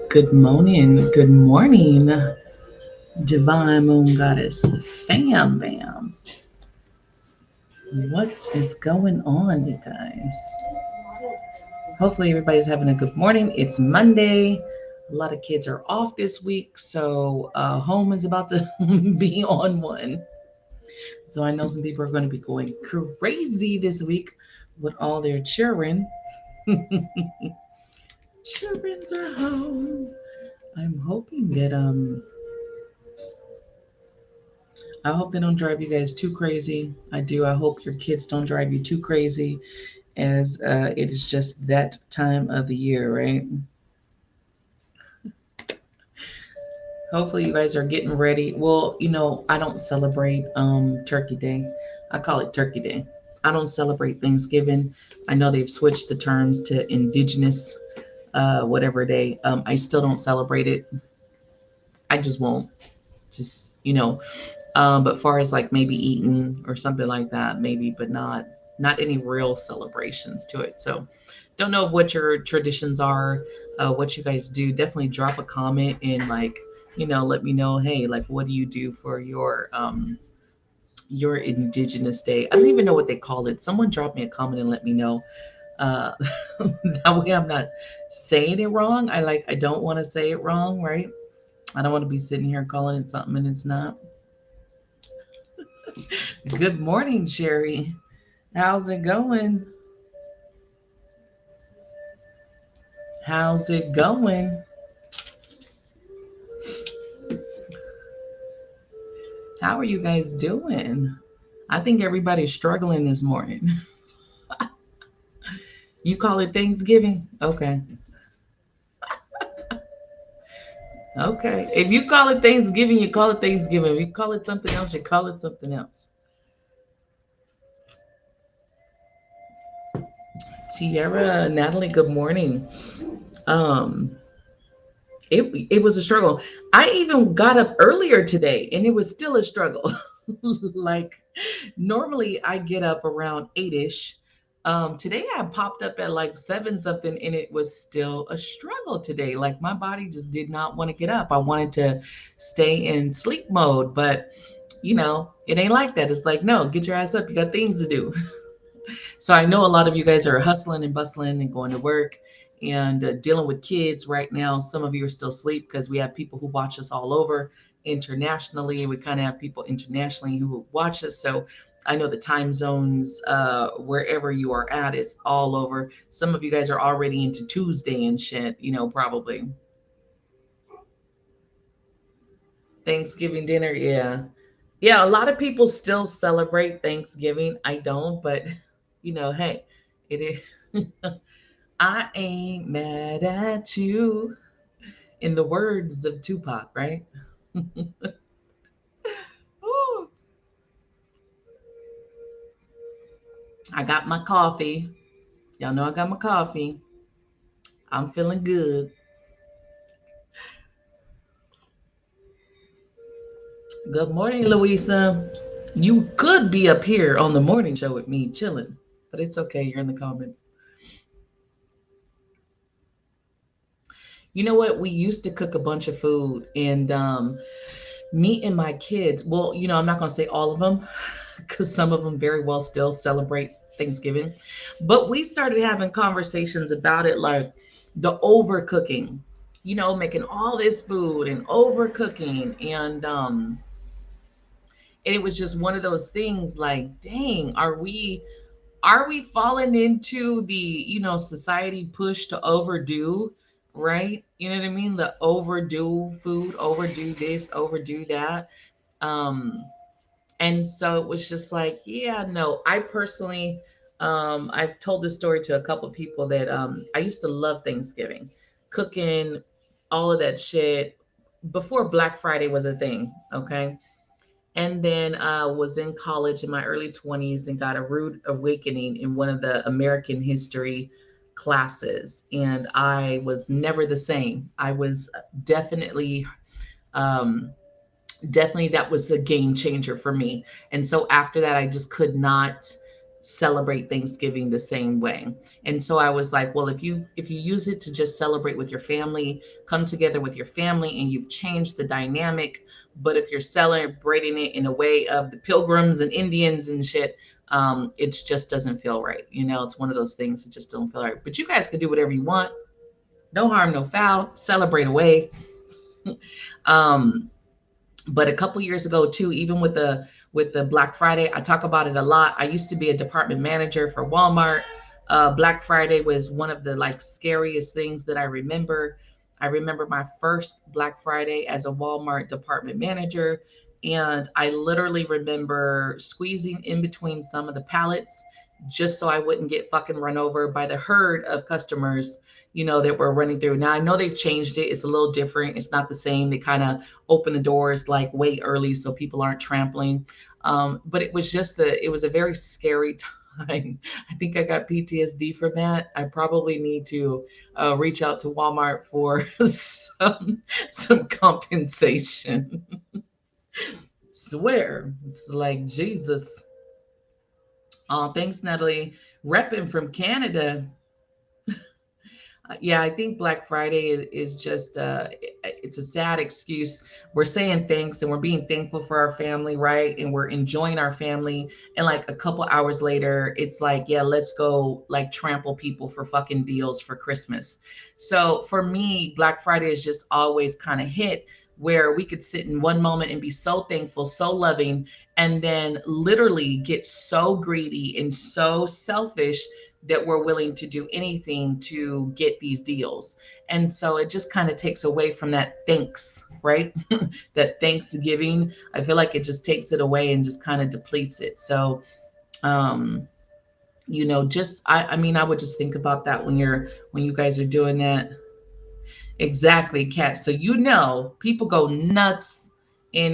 Good morning, good morning, divine moon goddess. Fam bam. What is going on, you guys? Hopefully, everybody's having a good morning. It's Monday. A lot of kids are off this week, so home is about to be on one. So I know some people are going to be going crazy this week with all their children. Children's are home. I'm hoping that I hope they don't drive you guys too crazy. I do. I hope your kids don't drive you too crazy, as it is just that time of the year, right? Hopefully, you guys are getting ready. Well, I don't celebrate Turkey Day. I call it Turkey Day. I don't celebrate Thanksgiving. I know they've switched the terms to Indigenous, whatever day. I still don't celebrate it. I just won't. Just. But far as like maybe eating or something like that, maybe, but not any real celebrations to it. So don't know what your traditions are, what you guys do. Definitely drop a comment and like, let me know, hey, like what do you do for your Indigenous Day? I don't even know what they call it. Someone drop me a comment and let me know. Uh that way I'm not saying it wrong. I don't want to say it wrong, right? I don't want to be sitting here calling it something and it's not. Good morning, Sherry. How's it going? How's it going? How are you guys doing? I think everybody's struggling this morning. You call it Thanksgiving? Okay. Okay. If you call it Thanksgiving, you call it Thanksgiving. If you call it something else, you call it something else. Tierra, Natalie, good morning. Um, it was a struggle. I even got up earlier today and it was still a struggle. Like normally I get up around 8ish. Today I popped up at like 7 something and it was still a struggle today. Like my body just did not want to get up. I wanted to stay in sleep mode, but it ain't like that. It's like, no, get your ass up. You got things to do. So I know a lot of you guys are hustling and bustling and going to work and dealing with kids right now. Some of you are still asleep because we have people who watch us all over internationally. We kind of have people internationally who watch us. So I know the time zones, wherever you are at, is all over. Some of you guys are already into Tuesday and shit, probably. Thanksgiving dinner, yeah. Yeah, a lot of people still celebrate Thanksgiving. I don't, but hey, it is. I ain't mad at you, in the words of Tupac, right? Ooh, I got my coffee. Y'all know I got my coffee. I'm feeling good. Good morning, Louisa. You could be up here on the morning show with me chilling, but it's okay. You're in the comments. You know what? We used to cook a bunch of food, and me and my kids, well, I'm not going to say all of them because some of them very well still celebrate Thanksgiving, but we started having conversations about it, like the overcooking, making all this food and overcooking. And it was just one of those things like, dang, are we falling into the society push to overdo, right? You know what I mean? The overdo food, overdo this, overdo that. um and so it was just like, yeah, no, I personally, I've told this story to a couple of people that I used to love Thanksgiving, cooking, all of that shit before Black Friday was a thing. Okay. And then was in college in my early 20s and got a rude awakening in one of the American history classes. And I was never the same. I was definitely, um, definitely that was a game changer for me. And so after that, I just could not celebrate Thanksgiving the same way. And so I was like, well, if you use it to just celebrate with your family, come together with your family, and you've changed the dynamic. But if you're celebrating it in a way of the pilgrims and Indians and shit, it just doesn't feel right. It's one of those things that just don't feel right. But you guys can do whatever you want. No harm, no foul. Celebrate away. um, but a couple years ago too, even with the Black Friday, I talk about it a lot. I used to be a department manager for Walmart. Black Friday was one of the like scariest things that I remember. I remember my first Black Friday as a Walmart department manager, and I literally remember squeezing in between some of the pallets just so I wouldn't get fucking run over by the herd of customers, that were running through. Now I know they've changed it. It's a little different. It's not the same. They kind of open the doors like way early so people aren't trampling. But it was a very scary time. I think I got PTSD from that. I probably need to reach out to Walmart for some compensation. Swear, it's like Jesus. Oh, thanks, Natalie. Repping from Canada. Yeah, I think Black Friday is just it's a sad excuse. We're saying thanks and we're being thankful for our family, right? And we're enjoying our family. And like a couple hours later, it's like, yeah, let's go like trample people for fucking deals for Christmas. So for me, Black Friday is just always kind of hit where we could sit in one moment and be so thankful, so loving, and then literally get so greedy and so selfish that we're willing to do anything to get these deals. And so it just kind of takes away from that thanks, right? That Thanksgiving. I feel like it just takes it away and just kind of depletes it. So, um, just I mean, I would just think about that when you guys are doing that. Exactly, Kat. So people go nuts in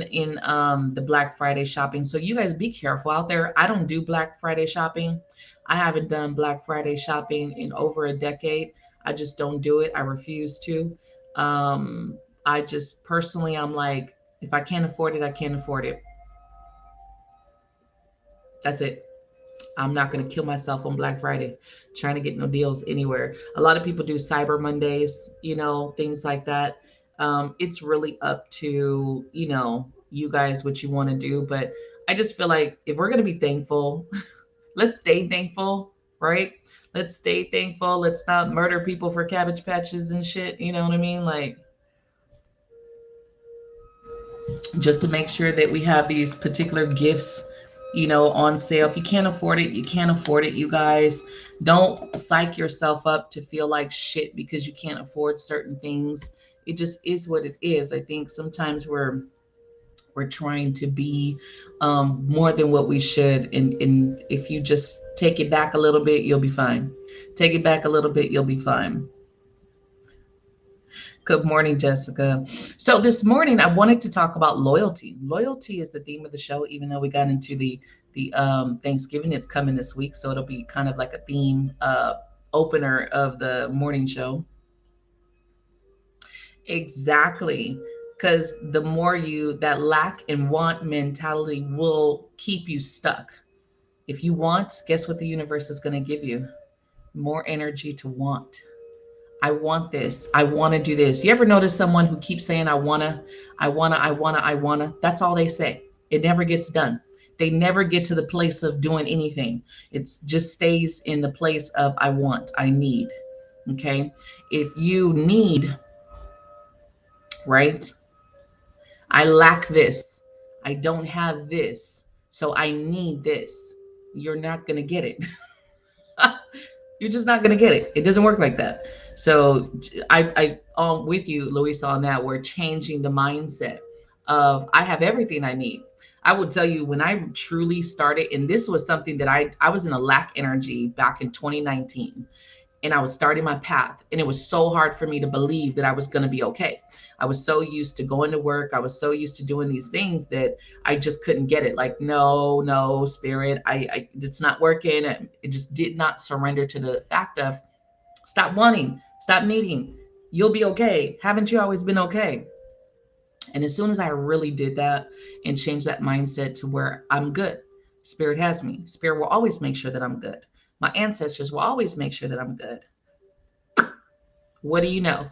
the Black Friday shopping. So you guys be careful out there. I don't do Black Friday shopping. I haven't done Black Friday shopping in over a decade. I just don't do it. I refuse to. I just personally, I'm like, if I can't afford it, I can't afford it. That's it. I'm not going to kill myself on Black Friday trying to get no deals anywhere. A lot of people do Cyber Mondays, things like that. It's really up to, you guys what you want to do. But I just feel like if we're going to be thankful, let's stay thankful, right? Let's stay thankful. Let's not murder people for cabbage patches and shit. You know what I mean? Like, just to make sure that we have these particular gifts, on sale. If you can't afford it, you can't afford it, you guys. Don't psych yourself up to feel like shit because you can't afford certain things. It just is what it is. I think sometimes we're trying to be more than what we should. And if you just take it back a little bit, you'll be fine. Take it back a little bit, you'll be fine. Good morning, Jessica. So this morning I wanted to talk about loyalty. Loyalty is the theme of the show, even though we got into the Thanksgiving. It's coming this week, so it'll be kind of like a theme opener of the morning show. Exactly. Because the more that lack and want mentality will keep you stuck. If you want, guess what the universe is going to give you? More energy to want. I want this. I want to do this. You ever notice someone who keeps saying, I wanna, I wanna, I wanna, I wanna? That's all they say. It never gets done. They never get to the place of doing anything. It just stays in the place of I want, I need. Okay. If you need, right? I lack this. I don't have this. So I need this. You're not going to get it. You're just not going to get it. It doesn't work like that. So I'm with you, Louisa, on that. We're changing the mindset of I have everything I need. I will tell you when I truly started, and this was something that I was in a lack energy back in 2019, and I was starting my path, and it was so hard for me to believe that I was going to be okay. I was so used to going to work. I was so used to doing these things that I just couldn't get it. Like, no, spirit, it's not working. It just did not surrender to the fact of stop wanting, stop needing. You'll be okay. Haven't you always been okay? And as soon as I really did that and changed that mindset to where I'm good, Spirit has me. Spirit will always make sure that I'm good. My ancestors will always make sure that I'm good. What do you know?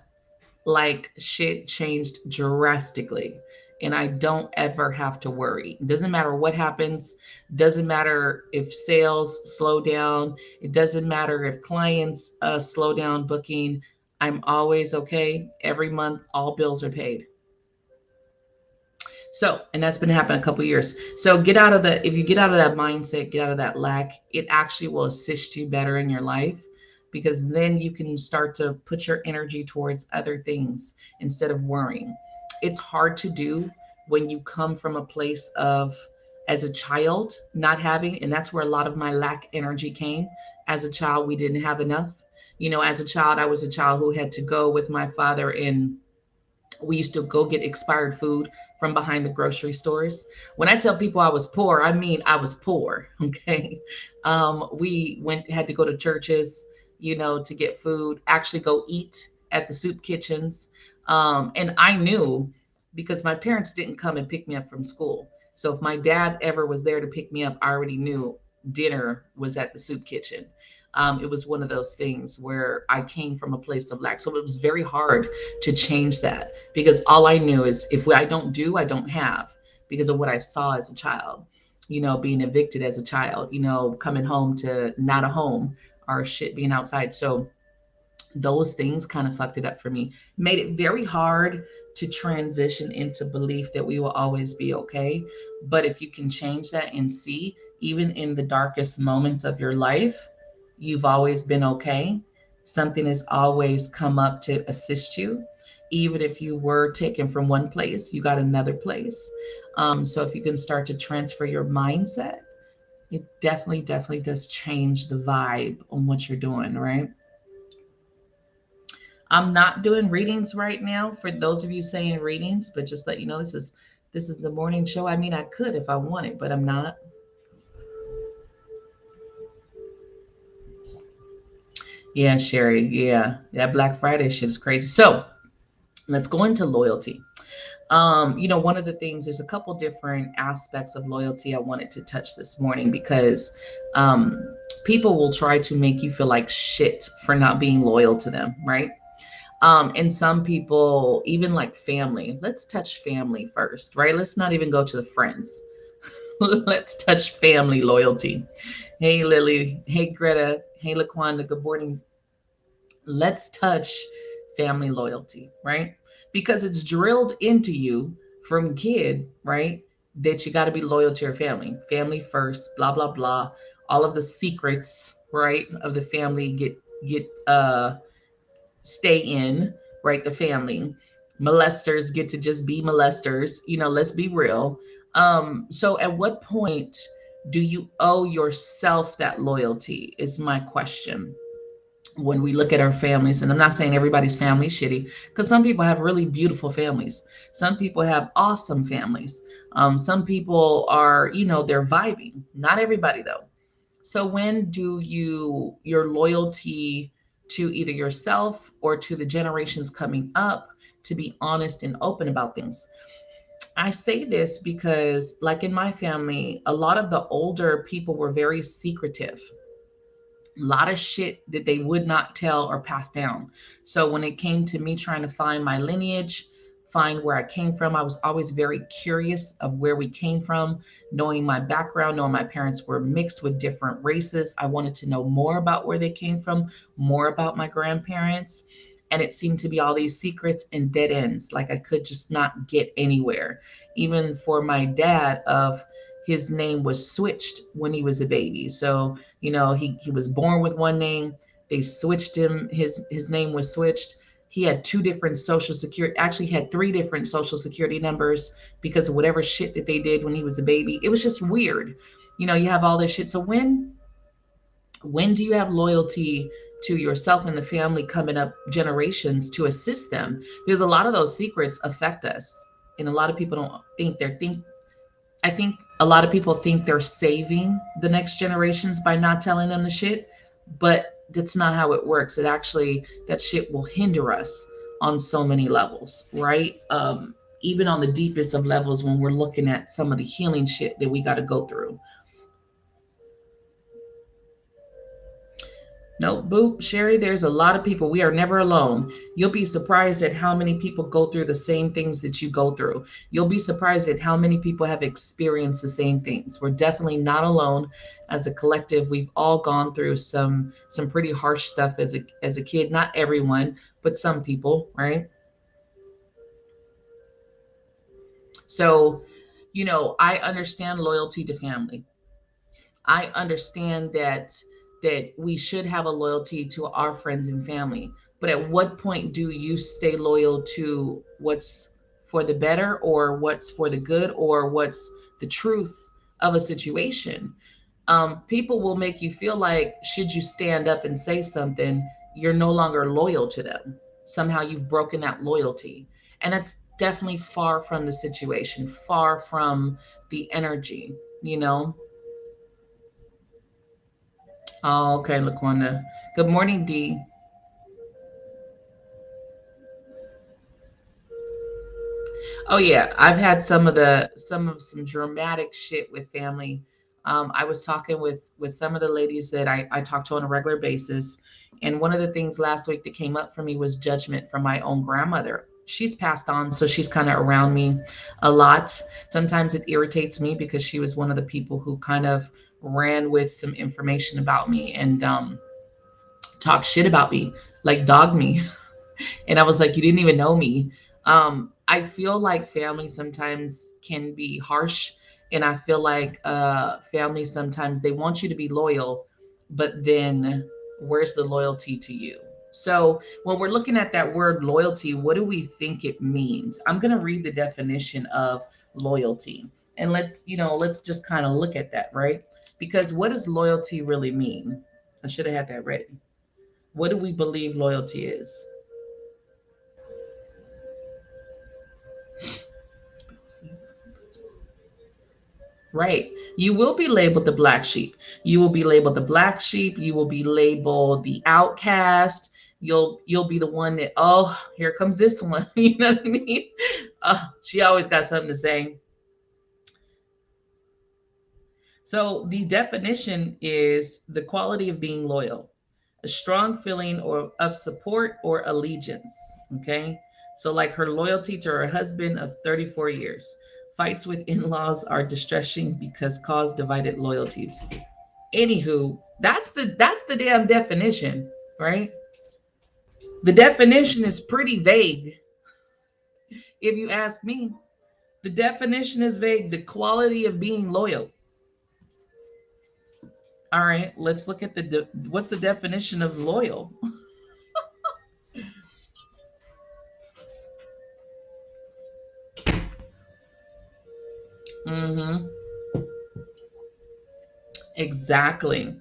Like shit changed drastically. And I don't ever have to worry. It doesn't matter what happens. Doesn't matter if sales slow down. It doesn't matter if clients slow down booking. I'm always okay. Every month, all bills are paid. So, and that's been happening a couple years. So get out of the, if you get out of that mindset, get out of that lack, it actually will assist you better in your life, because then you can start to put your energy towards other things instead of worrying. It's hard to do when you come from a place of, as a child, not having, and that's where a lot of my lack energy came. As a child, we didn't have enough. As a child, I was a child who had to go with my father in, we used to go get expired food from behind the grocery stores. When I tell people I was poor, I mean I was poor. Okay, we went had to go to churches, to get food. Actually, go eat at the soup kitchens, and I knew because my parents didn't come and pick me up from school. So if my dad ever was there to pick me up, I already knew dinner was at the soup kitchen. It was one of those things where I came from a place of lack. So it was very hard to change that, because all I knew is if I don't do, I don't have, because of what I saw as a child, being evicted as a child, coming home to not a home, or shit being outside. So those things kind of fucked it up for me, made it very hard to transition into belief that we will always be okay. But if you can change that and see, even in the darkest moments of your life, you've always been okay. Something has always come up to assist you. Even if you were taken from one place, you got another place. So if you can start to transfer your mindset, it definitely, definitely does change the vibe on what you're doing, right? I'm not doing readings right now for those of you saying readings, but just let you know this is the morning show. I mean, I could if I wanted, but I'm not. Yeah, Sherry. Yeah, that Black Friday shit is crazy. So let's go into loyalty. One of the things, there's a couple different aspects of loyalty I wanted to touch this morning, because um, people will try to make you feel like shit for not being loyal to them, right? And some people, even like family, let's touch family first, right? Let's not even go to the friends. Let's touch family loyalty. Hey, Lily. Hey, Greta. Hey, Laquanda. Good morning. Let's touch family loyalty, right? Because it's drilled into you from kid, right? That you got to be loyal to your family. Family first, blah, blah, blah. All of the secrets, right, of the family get stay in, right? The family. Molesters get to just be molesters. Let's be real. So at what point do you owe yourself that loyalty is my question. When we look at our families, and I'm not saying everybody's family is shitty, because some people have really beautiful families. Some people have awesome families. Some people are, they're vibing. Not everybody though. So when do your loyalty to either yourself or to the generations coming up to be honest and open about things? I say this because, like in my family, a lot of the older people were very secretive, a lot of shit that they would not tell or pass down. So when it came to me trying to find my lineage, find where I came from, I was always very curious of where we came from, knowing my background, knowing my parents were mixed with different races. I wanted to know more about where they came from, more about my grandparents. And it seemed to be all these secrets and dead ends. Like I could just not get anywhere. Even for my dad, of his name was switched when he was a baby. So he was born with one name. They switched him. His name was switched. He had two different social security, actually had three different social security numbers, because of whatever shit that they did when he was a baby. It was just weird. You have all this shit. So when do you have loyalty to yourself and the family coming up generations to assist them? Because a lot of those secrets affect us. And a lot of people don't think I think a lot of people think they're saving the next generations by not telling them the shit, but that's not how it works. It actually, that shit will hinder us on so many levels, right? Even on the deepest of levels, when we're looking at some of the healing shit that we got to go through. No, boop, Sherry, there's a lot of people. We are never alone. You'll be surprised at how many people go through the same things that you go through. You'll be surprised at how many people have experienced the same things. We're definitely not alone. As a collective, we've all gone through some pretty harsh stuff as a kid. Not everyone, but some people, right? So, I understand loyalty to family. I understand that we should have a loyalty to our friends and family. But at what point do you stay loyal to what's for the better or what's for the good or what's the truth of a situation? People will make you feel like should you stand up and say something, you're no longer loyal to them. Somehow you've broken that loyalty. And that's definitely far from the situation, far from the energy, you know? Oh, okay, Laquanda. Good morning, Dee. Oh yeah, I've had some dramatic shit with family. I was talking with some of the ladies that I talk to on a regular basis, and one of the things last week that came up for me was judgment from my own grandmother. She's passed on, so she's kind of around me a lot. Sometimes it irritates me because she was one of the people who kind of ran with some information about me and talked shit about me, like dog me. And I was like, you didn't even know me. I feel like family sometimes can be harsh, and I feel like family sometimes they want you to be loyal, but then where's the loyalty to you? So when we're looking at that word loyalty, what do we think it means? I'm going to read the definition of loyalty, and let's just kind of look at that, right? Because what does loyalty really mean? I should have had that ready. What do we believe loyalty is? Right. You will be labeled the black sheep. You will be labeled the black sheep. You will be labeled the outcast. You'll be the one that, oh, here comes this one. You know what I mean? She always got something to say. So the definition is the quality of being loyal, a strong feeling or of support or allegiance. Okay. So like her loyalty to her husband of 34 years. Fights with in-laws are distressing because cause divided loyalties. Anywho, that's the damn definition, right? The definition is pretty vague, if you ask me. The definition is vague. The quality of being loyal. All right, let's look at what's the definition of loyal. Mm-hmm. Exactly.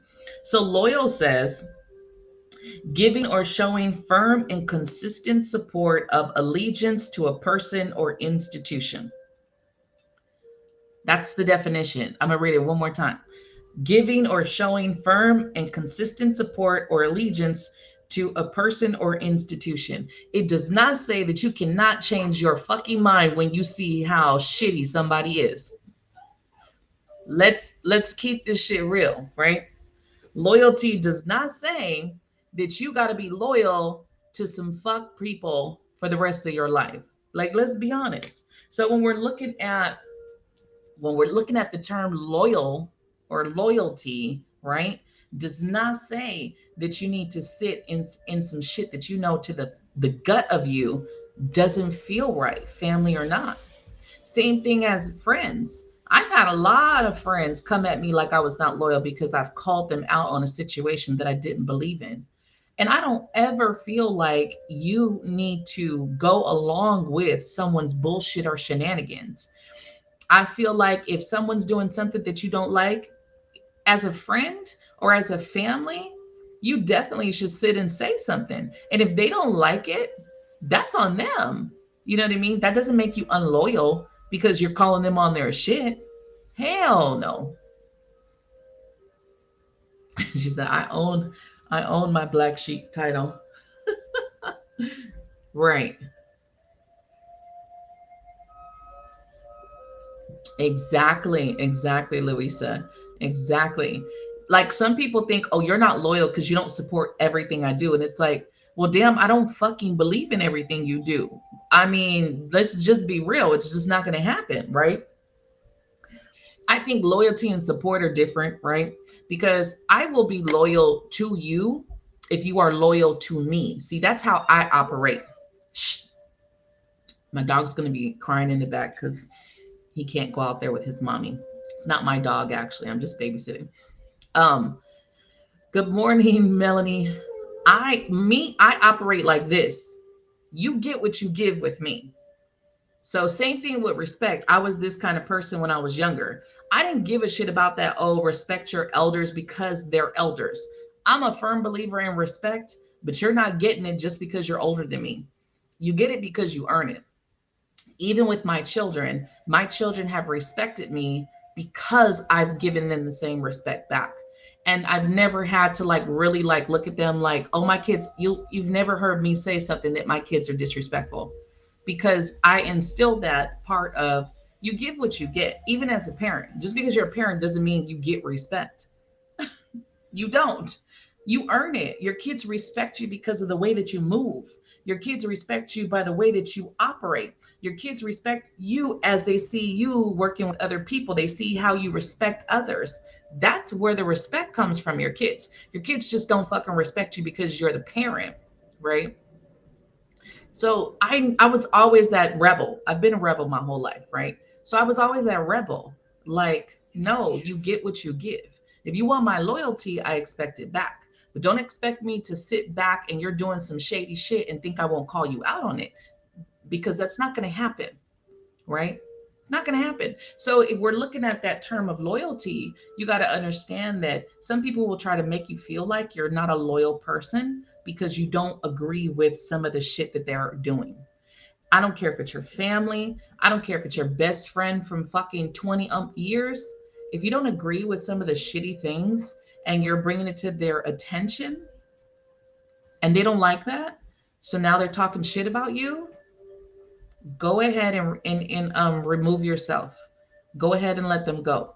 So loyal says giving or showing firm and consistent support of allegiance to a person or institution. That's the definition. I'm going to read it one more time. Giving or showing firm and consistent support or allegiance to a person or institution. It does not say that you cannot change your fucking mind when you see how shitty somebody is. Let's keep this shit real, right? Loyalty does not say that you got to be loyal to some fuck people for the rest of your life. Like, let's be honest. So when we're looking at the term loyal or loyalty, right, does not say that you need to sit in some shit that you know to the gut of you doesn't feel right, family or not. Same thing as friends. I've had a lot of friends come at me like I was not loyal because I've called them out on a situation that I didn't believe in. And I don't ever feel like you need to go along with someone's bullshit or shenanigans. I feel like if someone's doing something that you don't like, as a friend or as a family, you definitely should sit and say something. And if they don't like it, that's on them. You know what I mean? That doesn't make you unloyal because you're calling them on their shit. Hell no. She said, I own my black sheep title. Right. Exactly, Louisa. Exactly. Like some people think, oh, you're not loyal because you don't support everything I do. And it's like, well, damn, I don't fucking believe in everything you do. I mean, let's just be real. It's just not going to happen, right? I think loyalty and support are different, right? Because I will be loyal to you if you are loyal to me. See, that's how I operate. Shh, my dog's going to be crying in the back because he can't go out there with his mommy. It's not my dog, actually. I'm just babysitting. Um, Good morning, Melanie. I operate like this. You get what you give with me. So same thing with respect. I was this kind of person when I was younger. I didn't give a shit about that. Oh, respect your elders because they're elders. I'm a firm believer in respect, but you're not getting it just because you're older than me. You get it because you earn it. Even with my children have respected me because I've given them the same respect back. And I've never had to like really like look at them like, oh, my kids, you've never heard me say something that my kids are disrespectful, because I instilled that part of, you give what you get. Even as a parent, just because you're a parent doesn't mean you get respect. You don't. You earn it. Your kids respect you because of the way that you move. Your kids respect you by the way that you operate. Your kids respect you as they see you working with other people. They see how you respect others. That's where the respect comes from your kids. Your kids just don't fucking respect you because you're the parent, right? So I was always that rebel. I've been a rebel my whole life, right? So I was always that rebel. Like, no, you get what you give. If you want my loyalty, I expect it back. But don't expect me to sit back and you're doing some shady shit and think I won't call you out on it, because that's not going to happen, right? Not going to happen. So if we're looking at that term of loyalty, you got to understand that some people will try to make you feel like you're not a loyal person because you don't agree with some of the shit that they're doing. I don't care if it's your family. I don't care if it's your best friend from fucking 20 years. If you don't agree with some of the shitty things and you're bringing it to their attention and they don't like that, so now they're talking shit about you, go ahead and remove yourself. Go ahead and let them go.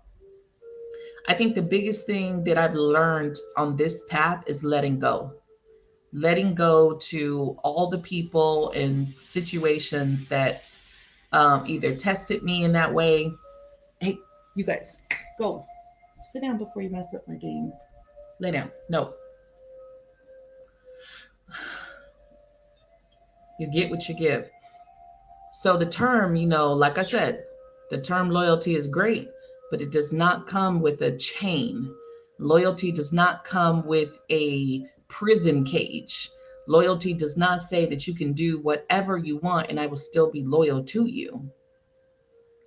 I think the biggest thing that I've learned on this path is letting go. Letting go to all the people and situations that either tested me in that way. Hey, you guys, go sit down before you mess up my game. Lay down. No, you get what you give. So the term, like I said, the term loyalty is great, but it does not come with a chain. Loyalty does not come with a prison cage. Loyalty does not say that you can do whatever you want and I will still be loyal to you.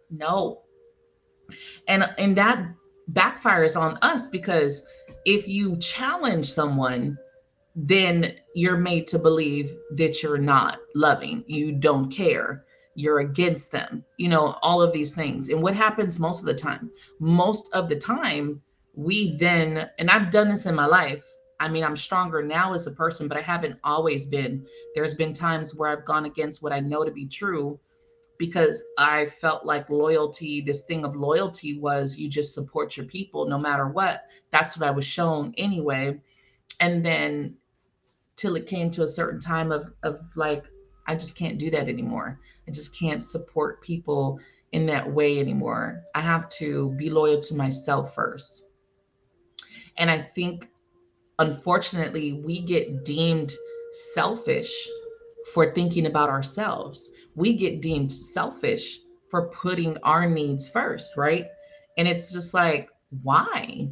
No. And that backfires on us, because if you challenge someone, then you're made to believe that you're not loving, you don't care, you're against them, all of these things. And what happens most of the time? Most of the time, we then, and I've done this in my life. I mean, I'm stronger now as a person, but I haven't always been. There's been times where I've gone against what I know to be true because I felt like loyalty, this thing of loyalty was you just support your people no matter what. That's what I was shown anyway. And then till it came to a certain time of like, I just can't do that anymore. I just can't support people in that way anymore. I have to be loyal to myself first. And I think, unfortunately, we get deemed selfish for thinking about ourselves. We get deemed selfish for putting our needs first, right? And it's just like, why?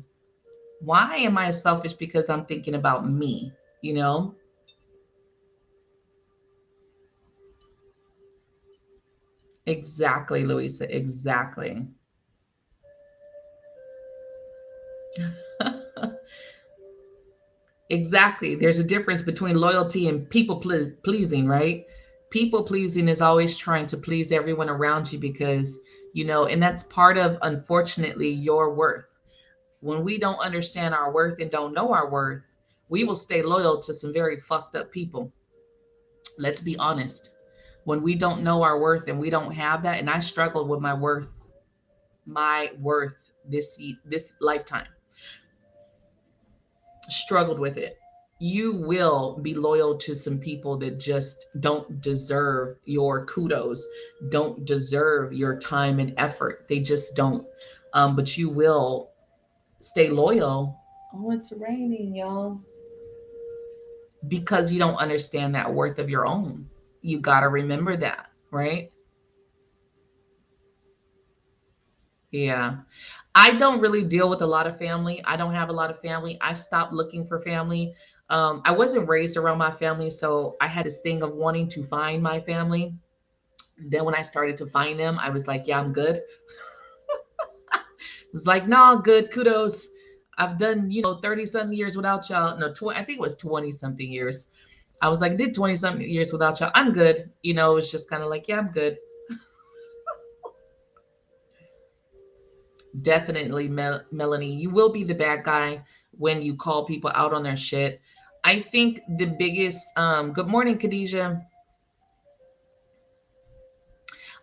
Why am I selfish because I'm thinking about me, you know? Exactly, Louisa. Exactly. Exactly. There's a difference between loyalty and people pleasing, right? People pleasing is always trying to please everyone around you because, and that's part of, unfortunately, your worth. When we don't understand our worth and don't know our worth, we will stay loyal to some very fucked up people. Let's be honest. When we don't know our worth and we don't have that, and I struggled with my worth this lifetime. struggled with it. You will be loyal to some people that just don't deserve your kudos, don't deserve your time and effort. They just don't. But you will stay loyal. Oh, it's raining, y'all. Because you don't understand that worth of your own. You got to remember that, right? Yeah. I don't really deal with a lot of family. I don't have a lot of family. I stopped looking for family. I wasn't raised around my family, so I had this thing of wanting to find my family. Then when I started to find them, I was like, yeah, I'm good. It was like, no, good, kudos. I've done, 30 something years without y'all. No, 20, I think it was 20 something years. I was like, did 20 something years without y'all. I'm good. It was just kind of like, yeah, I'm good. Definitely, Melanie, you will be the bad guy when you call people out on their shit. I think the biggest, good morning, Khadijah.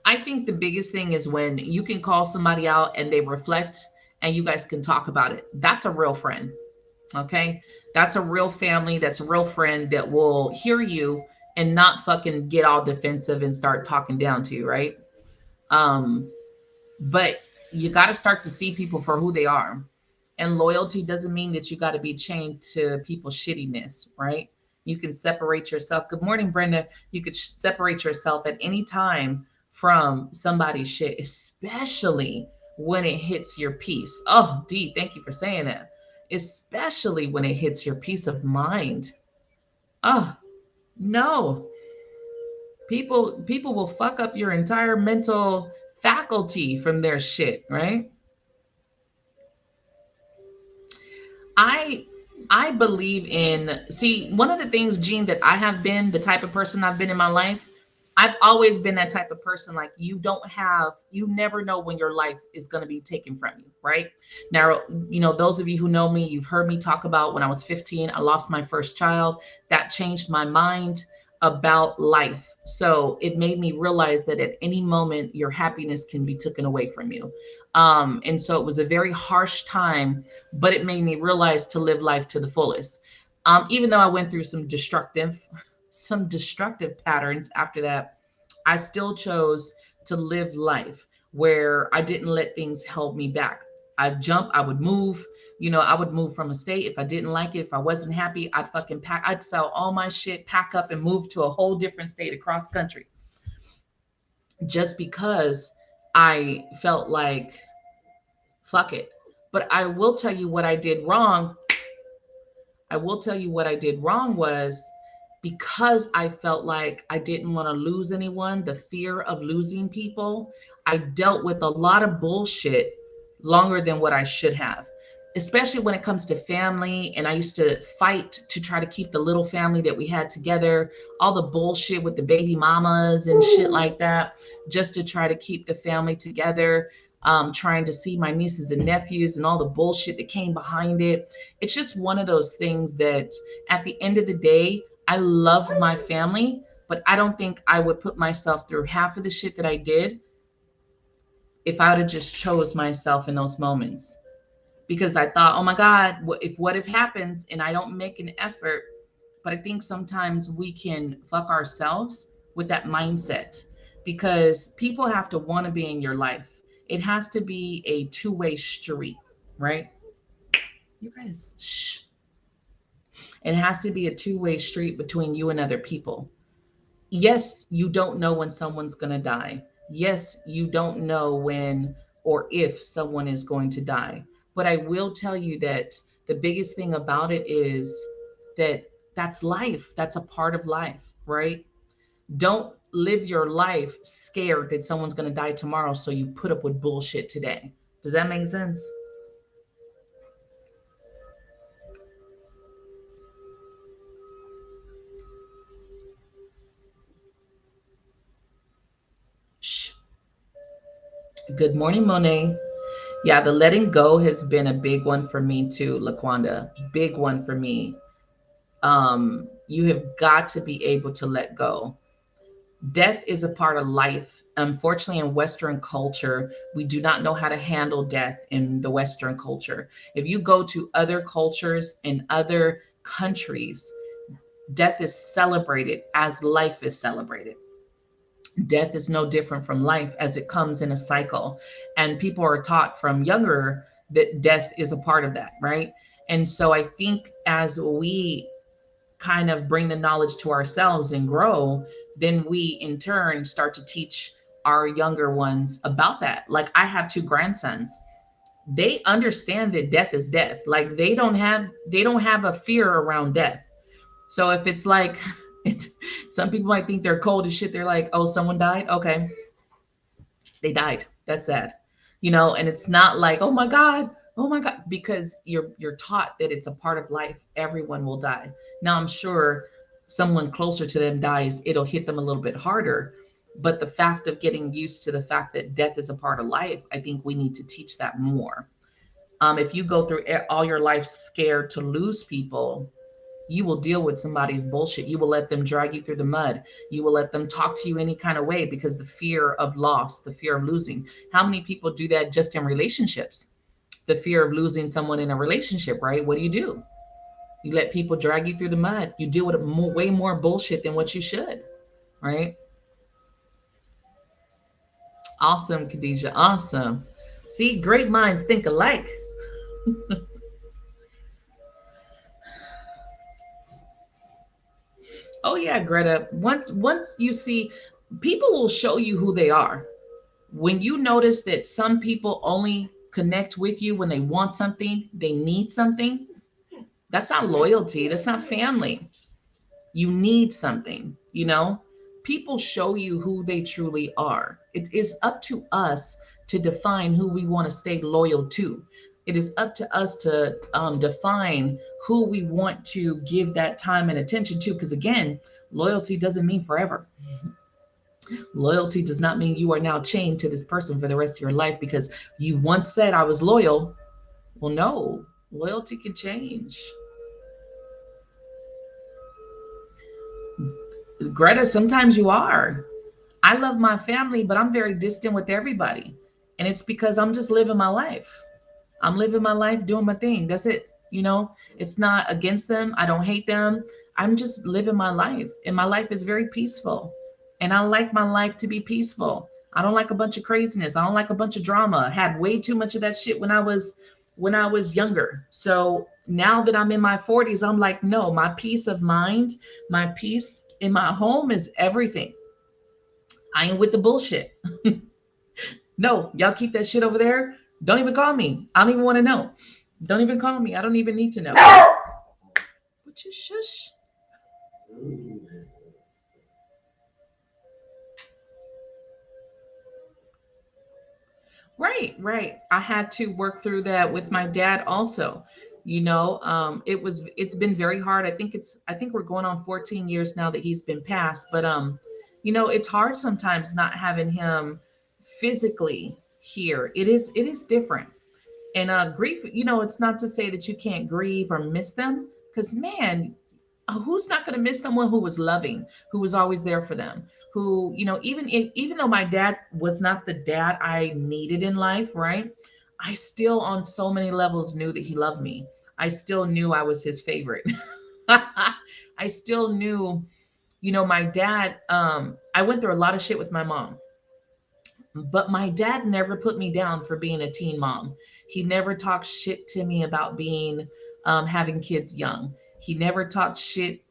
I think the biggest thing is when you can call somebody out and they reflect and you guys can talk about it. That's a real friend. Okay. That's a real family. That's a real friend that will hear you and not fucking get all defensive and start talking down to you. Right. Um, but you got to start to see people for who they are. And loyalty doesn't mean that you got to be chained to people's shittiness, right? You can separate yourself. Good morning, Brenda. You could separate yourself at any time from somebody's shit, especially when it hits your peace. Oh, Dee, thank you for saying that. Especially when it hits your peace of mind. Oh, no. People will fuck up your entire mental faculty from their shit, right? I I believe in, see, one of the things, Gene, that I have been, the type of person I've been in my life, I've always been that type of person. Like, you never know when your life is going to be taken from you, right? Now, those of you who know me, you've heard me talk about when I was 15, I lost my first child. That changed my mind about life. So it made me realize that at any moment, your happiness can be taken away from you. And so it was a very harsh time, but it made me realize to live life to the fullest. Even though I went through some destructive patterns after that, I still chose to live life where I didn't let things hold me back. I'd jump, I would move, I would move from a state. If I didn't like it, if I wasn't happy, I'd fucking pack, I'd sell all my shit, pack up and move to a whole different state across country just because I felt like fuck it. But I will tell you what I did wrong was because I felt like I didn't want to lose anyone, the fear of losing people, I dealt with a lot of bullshit longer than what I should have, especially when it comes to family. And I used to fight to try to keep the little family that we had together, all the bullshit with the baby mamas and shit like that, just to try to keep the family together. Trying to see my nieces and nephews and all the bullshit that came behind it. It's just one of those things that at the end of the day, I love my family, but I don't think I would put myself through half of the shit that I did if I would have just chose myself in those moments. Because I thought, oh my God, what if happens and I don't make an effort? But I think sometimes we can fuck ourselves with that mindset because people have to want to be in your life. It has to be a two-way street, right? You guys, shh. It has to be a two-way street between you and other people. Yes, you don't know when someone's going to die. Yes, you don't know when or if someone is going to die. But I will tell you that the biggest thing about it is that that's life. That's a part of life, right? Don't live your life scared that someone's going to die tomorrow. So you put up with bullshit today. Does that make sense? Shh. Good morning, Monet. Yeah, the letting go has been a big one for me too, Laquanda. Big one for me. You have got to be able to let go. Death is a part of life. Unfortunately, in Western culture, we do not know how to handle death in the Western culture. If you go to other cultures in other countries, death is celebrated as life is celebrated. Death is no different from life as it comes in a cycle. And people are taught from younger that death is a part of that, right? And so I think as we kind of bring the knowledge to ourselves and grow, then we in turn start to teach our younger ones about that. Like I have two grandsons. They understand that death is death. Like they don't have a fear around death. So if it's like some people might think they're cold as shit. They're like, "Oh, someone died? Okay, they died. That's sad." And it's not like, oh my God, because you're taught that it's a part of life. Everyone will die. Now I'm sure someone closer to them dies, it'll hit them a little bit harder. But the fact of getting used to the fact that death is a part of life, I think we need to teach that more. If you go through all your life scared to lose people, you will deal with somebody's bullshit. You will let them drag you through the mud. You will let them talk to you any kind of way because the fear of loss, the fear of losing. How many people do that just in relationships? The fear of losing someone in a relationship, right? What do? You let people drag you through the mud. You deal with way more bullshit than what you should, right? Awesome, Khadijah. Awesome. See, great minds think alike. Oh yeah, Greta. Once you see, people will show you who they are. When you notice that some people only connect with you when they want something, they need something, that's not loyalty, that's not family. You need something. People show you who they truly are. It is up to us to define who we want to stay loyal to. It is up to us to define who we want to give that time and attention to, because again, loyalty doesn't mean forever. Loyalty does not mean you are now chained to this person for the rest of your life because you once said I was loyal. Well, no, loyalty can change. Greta, sometimes you are. I love my family, but I'm very distant with everybody. And it's because I'm just living my life. I'm living my life doing my thing. That's it. It's not against them. I don't hate them. I'm just living my life. And my life is very peaceful. And I like my life to be peaceful. I don't like a bunch of craziness. I don't like a bunch of drama. I had way too much of that shit when I was younger. So now that I'm in my 40s, I'm like, no, my peace of mind, my peace in my home is everything. I ain't with the bullshit. No, y'all keep that shit over there. Don't even call me. I don't even want to know. Don't even call me. I don't even need to know. Would you shush? Right, right. I had to work through that with my dad also. It's been very hard. I think we're going on 14 years now that he's been passed, but it's hard sometimes not having him physically here. It is different. And grief, it's not to say that you can't grieve or miss them, because man, who's not going to miss someone who was loving, who was always there for them, who, even though my dad was not the dad I needed in life, right? I still on so many levels knew that he loved me. I still knew I was his favorite. I still knew, my dad, I went through a lot of shit with my mom. But my dad never put me down for being a teen mom. He never talked shit to me about being having kids young. He never talked shit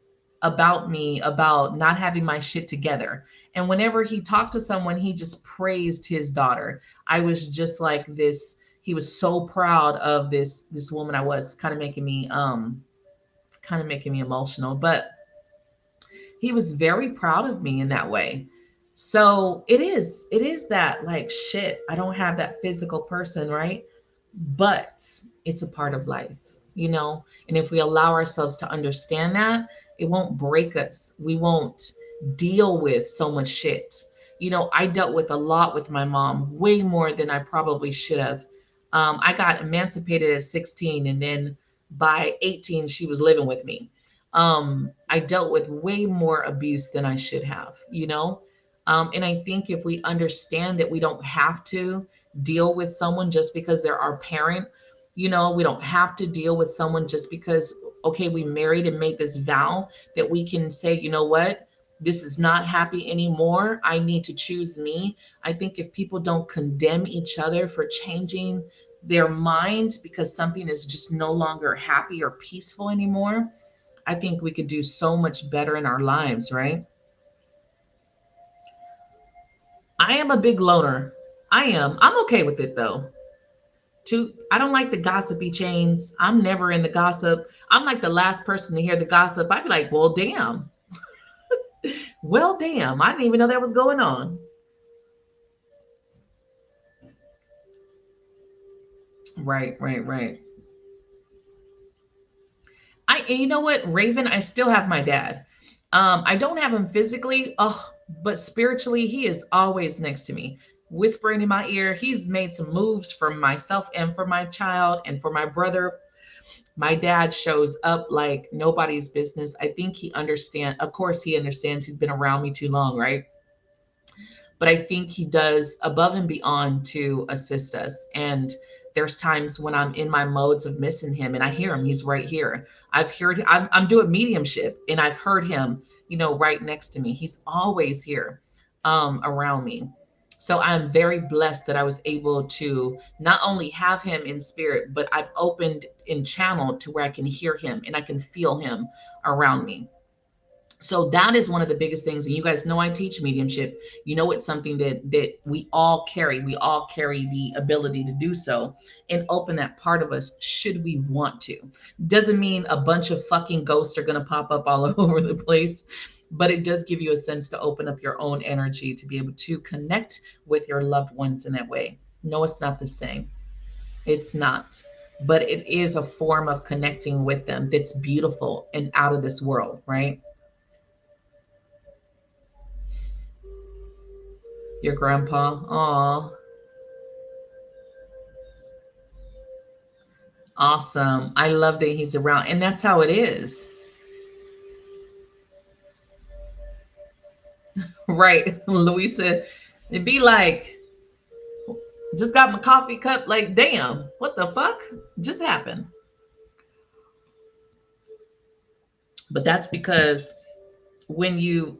about me about not having my shit together. And whenever he talked to someone, he just praised his daughter. I was just like this. He was so proud of this woman I was, kind of making me emotional. But he was very proud of me in that way. So it is that, like, shit, I don't have that physical person, right? But it's a part of life, and if we allow ourselves to understand that, it won't break us. We won't deal with so much shit. I dealt with a lot with my mom, way more than I probably should have. I got emancipated at 16, and then by 18 she was living with me. I dealt with way more abuse than I should have. And I think if we understand that we don't have to deal with someone just because they're our parent, we don't have to deal with someone just because, okay, we married and made this vow, that we can say, you know what? This is not happy anymore. I need to choose me. I think if people don't condemn each other for changing their mind because something is just no longer happy or peaceful anymore, I think we could do so much better in our lives, right? I am a big loner. I am. I'm okay with it though. I don't like the gossipy chains. I'm never in the gossip. I'm like the last person to hear the gossip. I'd be like, well, damn. Well, damn. I didn't even know that was going on. Right, right, right. And you know what, Raven, I still have my dad. I don't have him physically, but spiritually, he is always next to me, whispering in my ear. He's made some moves for myself and for my child and for my brother. My dad shows up like nobody's business. I think he understands. Of course, he understands. He's been around me too long, right? But I think he does above and beyond to assist us. And there's times when I'm in my modes of missing him and I hear him. He's right here. I've heard, I'm doing mediumship and I've heard him, right next to me. He's always here, around me. So I'm very blessed that I was able to not only have him in spirit, but I've opened and channeled to where I can hear him and I can feel him around me. So that is one of the biggest things, and you guys know I teach mediumship. It's something that we all carry the ability to do so and open that part of us should we want to. Doesn't mean a bunch of fucking ghosts are going to pop up all over the place, but it does give you a sense to open up your own energy to be able to connect with your loved ones in that way. No, it's not the same. It's not, but it is a form of connecting with them that's beautiful and out of this world, right? Your grandpa. Aw, awesome. I love that he's around. And that's how it is. Right. Louisa, it'd be like, just got my coffee cup. Like, damn, what the fuck just happened? But that's because when you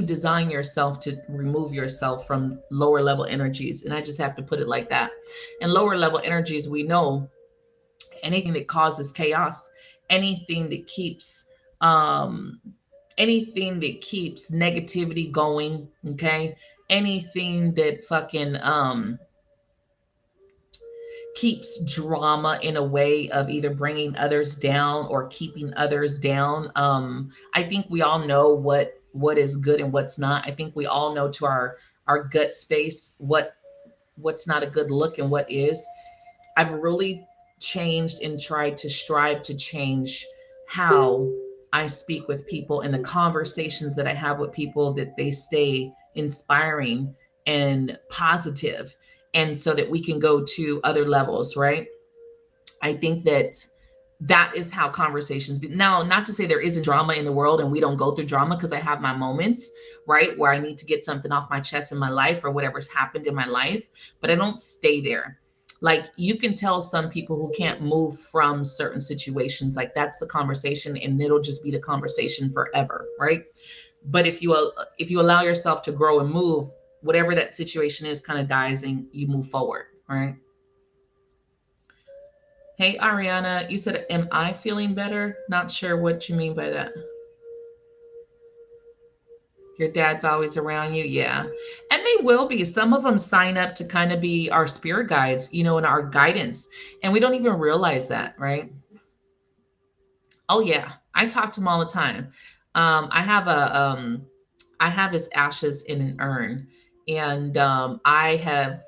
design yourself to remove yourself from lower level energies, and I just have to put it like that. And lower level energies, we know anything that causes chaos, anything that keeps um anything that keeps negativity going, okay? Anything that fucking keeps drama in a way of either bringing others down or keeping others down. I think we all know what is good and what's not. I think we all know to our gut space what's not a good look and what is. I've really changed and tried to strive to change how I speak with people and the conversations that I have with people, that they stay inspiring and positive, and so that we can go to other levels, right? I think that is how conversations be. Now, not to say there isn't drama in the world and we don't go through drama, because I have my moments, right, where I need to get something off my chest in my life or whatever's happened in my life, but I don't stay there. Like, you can tell some people who can't move from certain situations, like that's the conversation and it'll just be the conversation forever, right? But if you allow yourself to grow and move, whatever that situation is kind of dies and you move forward, right? Hey, Ariana, you said, am I feeling better? Not sure what you mean by that. Your dad's always around you. Yeah. And they will be. Some of them sign up to kind of be our spirit guides, and our guidance. And we don't even realize that, right? Oh yeah, I talk to him all the time. I have his ashes in an urn, and I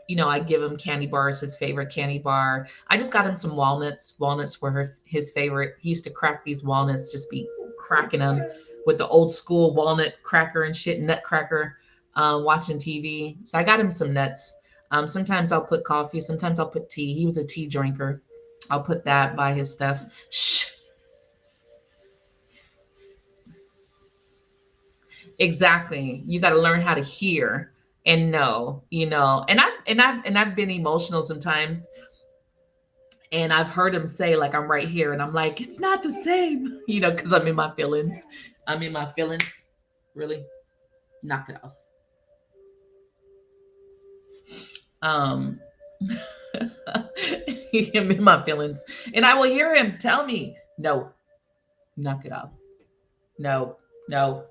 give him candy bars, his favorite candy bar. I just got him some walnuts. Walnuts were his favorite. He used to crack these walnuts, just be cracking them with the old school walnut cracker and shit, nutcracker, watching TV. So I got him some nuts. Sometimes I'll put coffee. Sometimes I'll put tea. He was a tea drinker. I'll put that by his stuff. Shh. Exactly. You got to learn how to hear and know, and I've been emotional sometimes, and I've heard him say like I'm right here, and I'm like it's not the same, because I'm in my feelings. I'm in my feelings. Really, knock it off. Um, I'm in my feelings, and I will hear him tell me, "No, knock it off. No, no,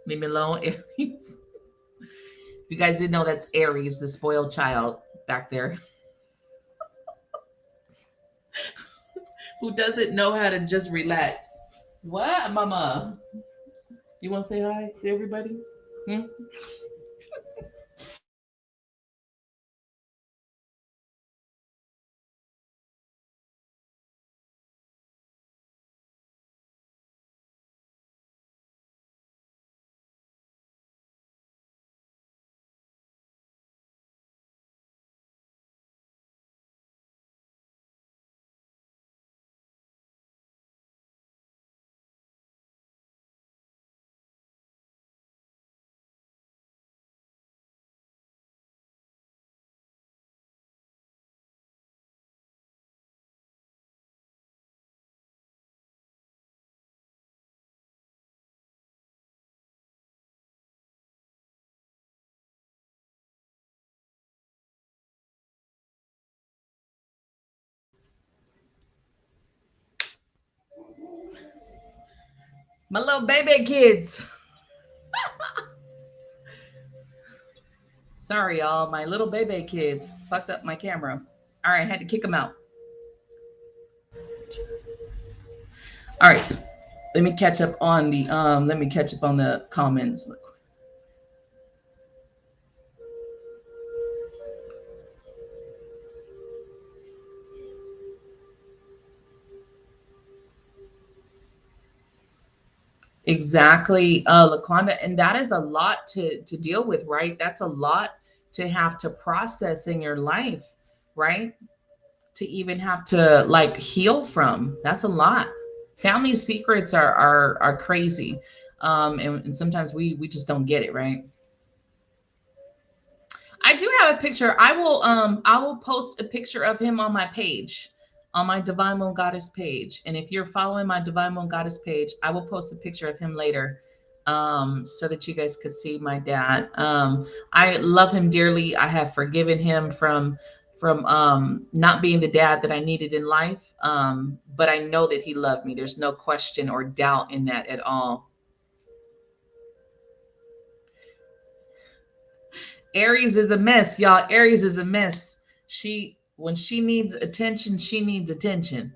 leave me alone, Aries." If you guys didn't know, that's Aries, the spoiled child back there, who doesn't know how to just relax. What, Mama? You want to say hi to everybody? Hmm? My little baby kids. Sorry, y'all. My little baby kids fucked up my camera. All right, I had to kick them out. All right, let me catch up on the comments. Exactly, Laquanda, and that is a lot to deal with, right? That's a lot to have to process in your life, right? To even have to like heal from. That's a lot. Family secrets are crazy, and sometimes we just don't get it, right? I do have a picture. I will post a picture of him on my page, on my Divine Moon Goddess page. And if you're following my Divine Moon Goddess page, I will post a picture of him later, so that you guys could see my dad. I love him dearly. I have forgiven him from not being the dad that I needed in life. But I know that he loved me. There's no question or doubt in that at all. Aries is a mess, y'all. Aries is a mess. When she needs attention, she needs attention.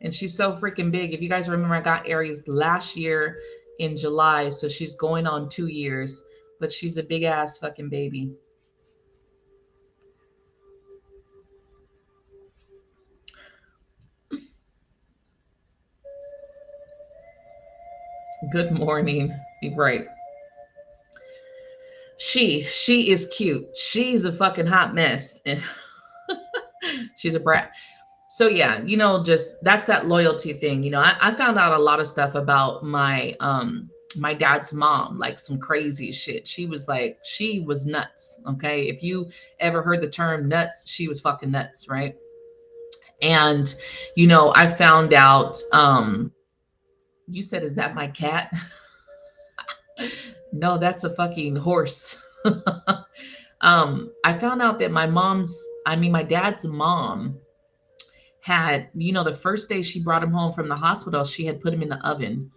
And she's so freaking big. If you guys remember, I got Aries last year in July, so she's going on 2 years, but she's a big ass fucking baby. Good morning. Right. She is cute. She's a fucking hot mess. She's a brat. So yeah, just that's that loyalty thing. I found out a lot of stuff about my dad's mom, like some crazy shit. She was nuts. Okay. If you ever heard the term nuts, she was fucking nuts, right? And I found out, you said, is that my cat? No, that's a fucking horse. I found out that my dad's mom had, the first day she brought him home from the hospital, she had put him in the oven.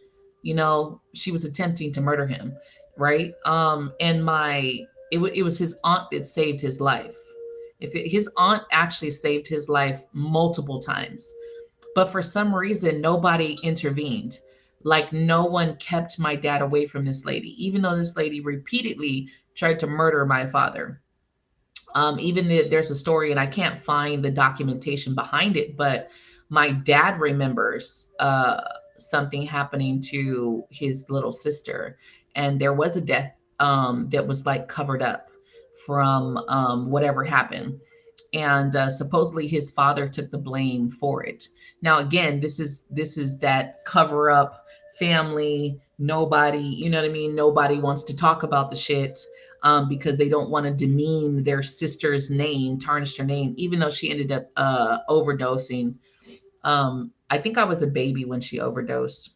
She was attempting to murder him, right? And it was his aunt that saved his life. His aunt actually saved his life multiple times, but for some reason nobody intervened. Like no one kept my dad away from this lady, even though this lady repeatedly tried to murder my father. There's a story, and I can't find the documentation behind it, but my dad remembers something happening to his little sister, and there was a death that was like covered up from whatever happened, and supposedly his father took the blame for it. Now again, this is that cover up family, nobody, you know what I mean? Nobody wants to talk about the shit because they don't want to demean their sister's name, tarnish her name, even though she ended up overdosing. I think I was a baby when she overdosed,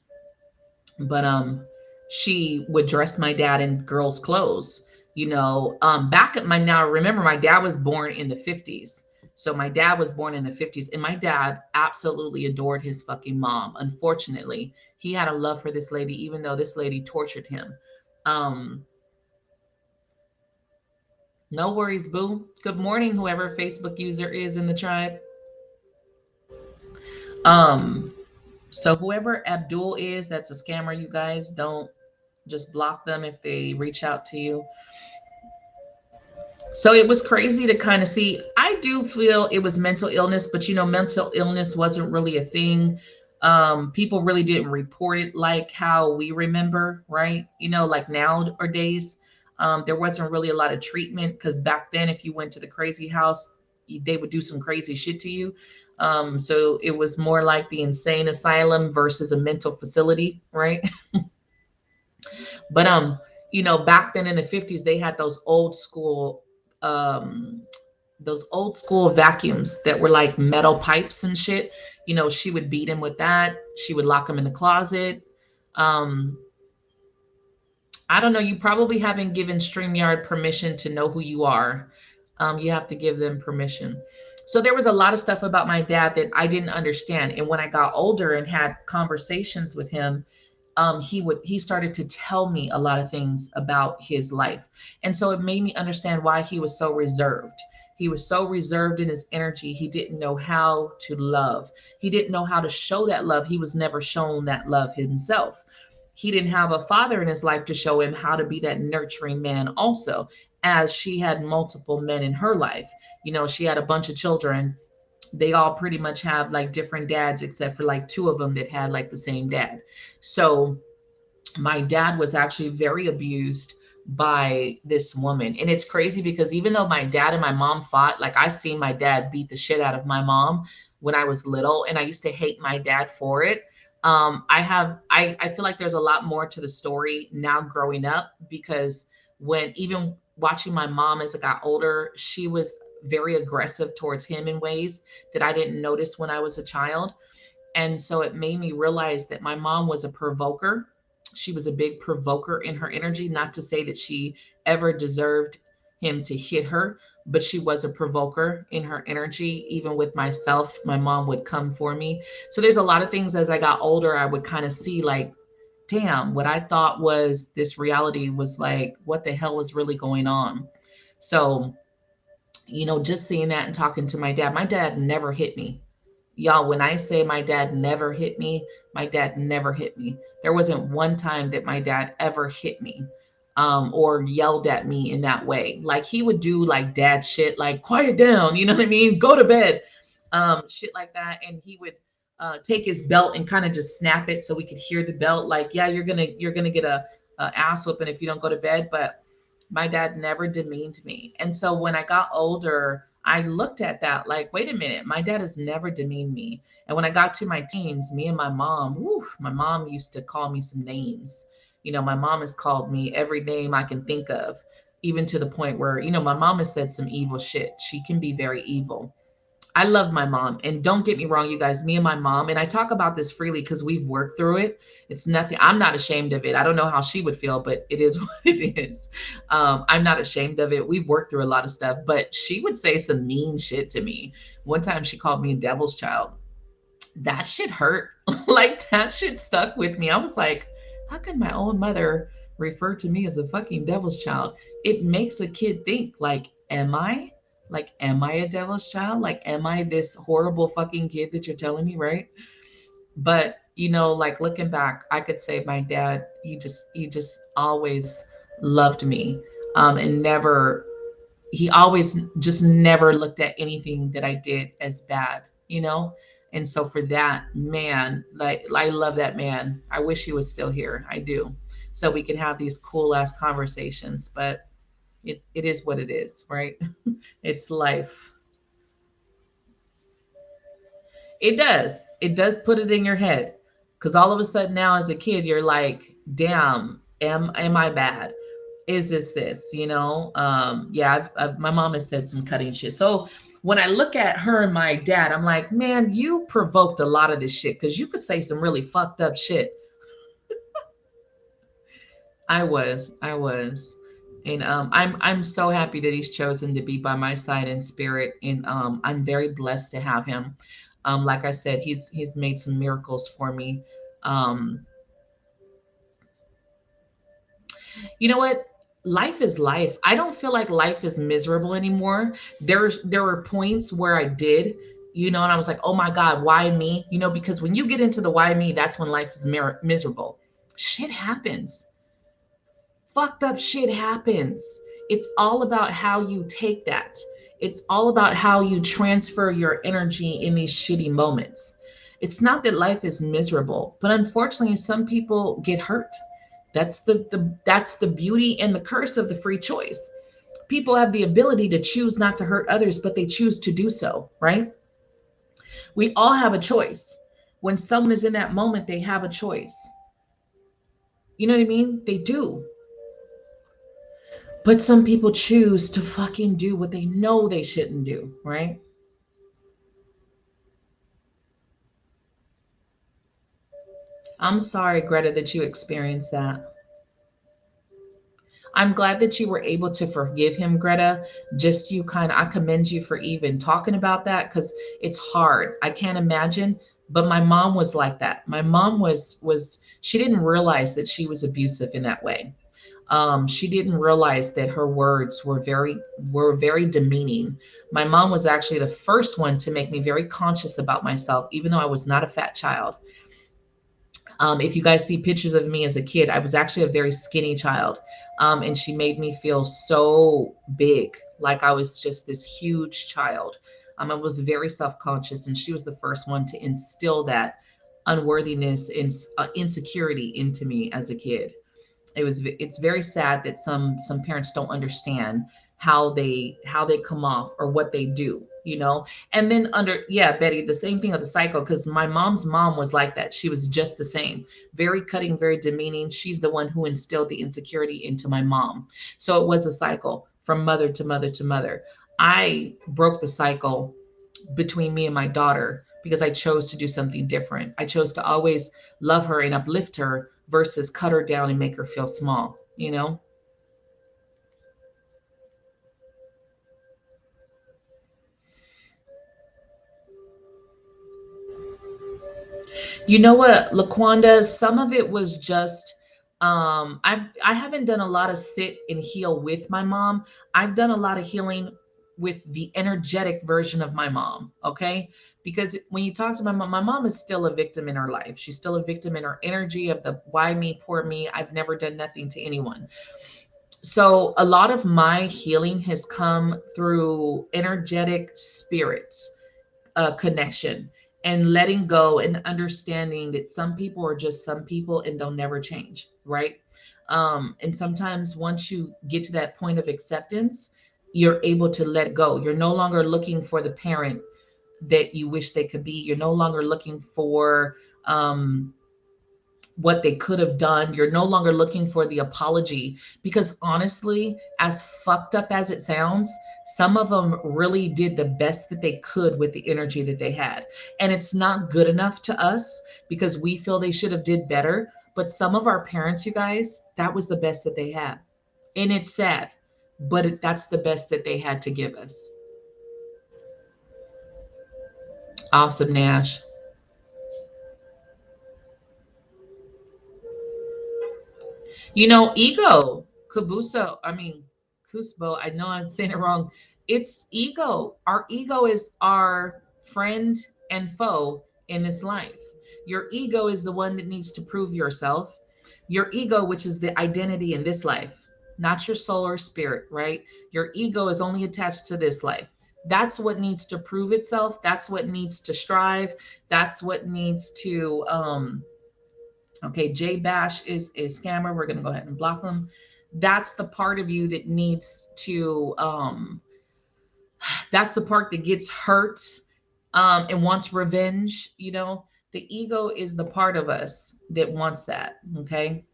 but she would dress my dad in girls' clothes. Back at my now remember my dad was born in the 50s. So my dad was born in the 50s and my dad absolutely adored his fucking mom. Unfortunately, he had a love for this lady even though this lady tortured him. Um no worries, boo. Good morning whoever Facebook user is in the tribe. Um so whoever Abdul is, that's a scammer, you guys. Don't just block them if they reach out to you. So it was crazy to kind of see. I do feel it was mental illness, but mental illness wasn't really a thing. People really didn't report it like how we remember, right? Like nowadays, there wasn't really a lot of treatment because back then, if you went to the crazy house, they would do some crazy shit to you. So it was more like the insane asylum versus a mental facility, right? But back then in the 50s, they had um those old school vacuums that were like metal pipes and shit. She would beat him with that. She would lock him in the closet. Um, I don't know. You probably haven't given StreamYard permission to know who you are. You have to give them permission. So there was a lot of stuff about my dad that I didn't understand. And when I got older and had conversations with him, he started to tell me a lot of things about his life. And so it made me understand why he was so reserved. He was so reserved in his energy. He didn't know how to love. He didn't know how to show that love. He was never shown that love himself. He didn't have a father in his life to show him how to be that nurturing man also, as she had multiple men in her life. She had a bunch of children. They all pretty much have like different dads except for like two of them that had like the same dad. So my dad was actually very abused by this woman. And it's crazy because even though my dad and my mom fought, like I seen my dad beat the shit out of my mom when I was little, and I used to hate my dad for it. I feel like there's a lot more to the story now growing up because when even watching my mom as I got older, she was very aggressive towards him in ways that I didn't notice when I was a child. And so it made me realize that my mom was a provoker. She was a big provoker in her energy. Not to say that she ever deserved him to hit her, but she was a provoker in her energy. Even with myself, my mom would come for me. So there's a lot of things as I got older, I would kind of see like, damn, what I thought was this reality was like, what the hell was really going on? So, just seeing that and talking to my dad never hit me. Y'all, when I say my dad never hit me, my dad never hit me. There wasn't one time that my dad ever hit me or yelled at me in that way. Like he would do like dad shit, like quiet down, you know what I mean? Go to bed, shit like that. And he would take his belt and kind of just snap it so we could hear the belt. Like, yeah, you're gonna get a ass whooping if you don't go to bed. But my dad never demeaned me. And so when I got older, I looked at that like, wait a minute, my dad has never demeaned me. And when I got to my teens, me and my mom, whew, my mom used to call me some names. My mom has called me every name I can think of, even to the point where, my mom has said some evil shit. She can be very evil. I love my mom. And don't get me wrong, you guys, me and my mom, and I talk about this freely because we've worked through it. It's nothing, I'm not ashamed of it. I don't know how she would feel, but it is what it is. I'm not ashamed of it. We've worked through a lot of stuff, but she would say some mean shit to me. One time she called me a devil's child. That shit hurt. Like that shit stuck with me. I was like, how can my own mother refer to me as a fucking devil's child? It makes a kid think like, am I? Like, am I a devil's child? Like, am I this horrible fucking kid that you're telling me, right? But like looking back, I could say my dad, he just always loved me. And never he always just never looked at anything that I did as bad. And so for that, man, like I love that man. I wish he was still here. I do. So we can have these cool ass conversations, but it is what it is, right? It's life. It does. It does put it in your head. Because all of a sudden now, as a kid, you're like, damn, am I bad? Is this, you know? Yeah, my mom has said some cutting shit. So when I look at her and my dad, I'm like, man, you provoked a lot of this shit because you could say some really fucked up shit. I was, and I'm so happy that he's chosen to be by my side in spirit, and I'm very blessed to have him. Like I said, he's made some miracles for me. Um, you know what? Life is life. I don't feel like life is miserable anymore. There were points where I did, and I was like, oh my God, why me? Because when you get into the why me, that's when life is miserable. Shit happens. Fucked up shit happens. It's all about how you take that. It's all about how you transfer your energy in these shitty moments. It's not that life is miserable, but unfortunately some people get hurt. That's the beauty and the curse of the free choice. People have the ability to choose not to hurt others, but they choose to do so, right? We all have a choice. When someone is in that moment, they have a choice. You know what I mean? They do. But some people choose to fucking do what they know they shouldn't do, right? I'm sorry, Greta, that you experienced that. I'm glad that you were able to forgive him, Greta. Just you kind of, I commend you for even talking about that because it's hard. I can't imagine. But my mom was like that. My mom was she didn't realize that she was abusive in that way. She didn't realize that her words were very demeaning. My mom was actually the first one to make me very conscious about myself, even though I was not a fat child. If you guys see pictures of me as a kid, I was actually a very skinny child. And she made me feel so big, like I was just this huge child. I was very self conscious, and she was the first one to instill that unworthiness and insecurity into me as a kid. It's very sad that some parents don't understand how they come off or what they do. And then yeah, Betty, the same thing of the cycle, because my mom's mom was like that. She was just the same, very cutting, very demeaning. She's the one who instilled the insecurity into my mom. So it was a cycle from mother to mother to mother. I broke the cycle between me and my daughter because I chose to do something different. I chose to always love her and uplift her versus cut her down and make her feel small. You know what, Laquanda, some of it was just I haven't done a lot of sit and heal with my mom. I've done a lot of healing with the energetic version of my mom, okay? Because when you talk to my mom is still a victim in her life. She's still a victim in her energy of the why me, poor me. I've never done nothing to anyone. So a lot of my healing has come through energetic spirits connection and letting go and understanding that some people are just some people and they'll never change, right? And sometimes once you get to that point of acceptance, you're able to let go. You're no longer looking for the parent that you wish they could be. You're no longer looking for what they could have done. You're no longer looking for the apology because honestly, as fucked up as it sounds, some of them really did the best that they could with the energy that they had. And it's not good enough to us because we feel they should have did better, but some of our parents, you guys, that was the best that they had. And it's sad, but that's the best that they had to give us. Awesome, Nash. Ego, Kubuso, I mean, Kusbo, I know I'm saying it wrong. It's ego. Our ego is our friend and foe in this life. Your ego is the one that needs to prove yourself. Your ego, which is the identity in this life, not your soul or spirit, right? Your ego is only attached to this life. That's what needs to prove itself. That's what needs to strive. That's what needs to Okay, J Bash is a scammer. We're gonna go ahead and block them. That's the part of you that needs to that's the part that gets hurt and wants revenge, The ego is the part of us that wants that. Okay.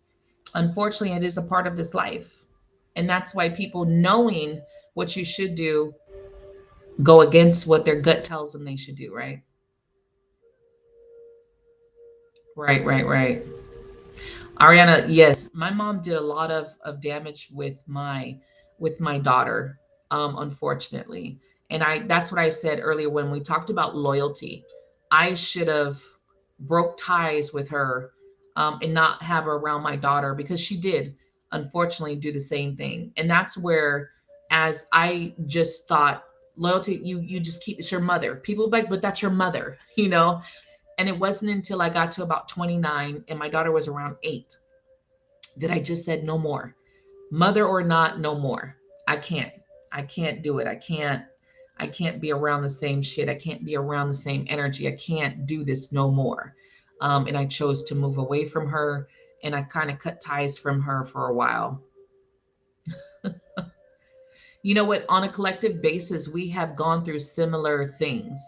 Unfortunately, it is a part of this life. And that's why people knowing what you should do go against what their gut tells them they should do, right? Right, right, right. Ariana, yes, my mom did a lot of damage with my daughter, unfortunately. And I that's what I said earlier when we talked about loyalty. I should have broke ties with her, and not have her around my daughter because she did unfortunately do the same thing. And that's where, as I just thought, loyalty, you just keep, it's your mother. People like, but that's your mother, you know? And it wasn't until I got to about 29 and my daughter was around 8 that I just said, no more. Mother or not, no more. I can't. I can't do it. I can't be around the same shit. I can't be around the same energy. I can't do this no more. And I chose to move away from her, and I kind of cut ties from her for a while. You know what? On a collective basis, we have gone through similar things.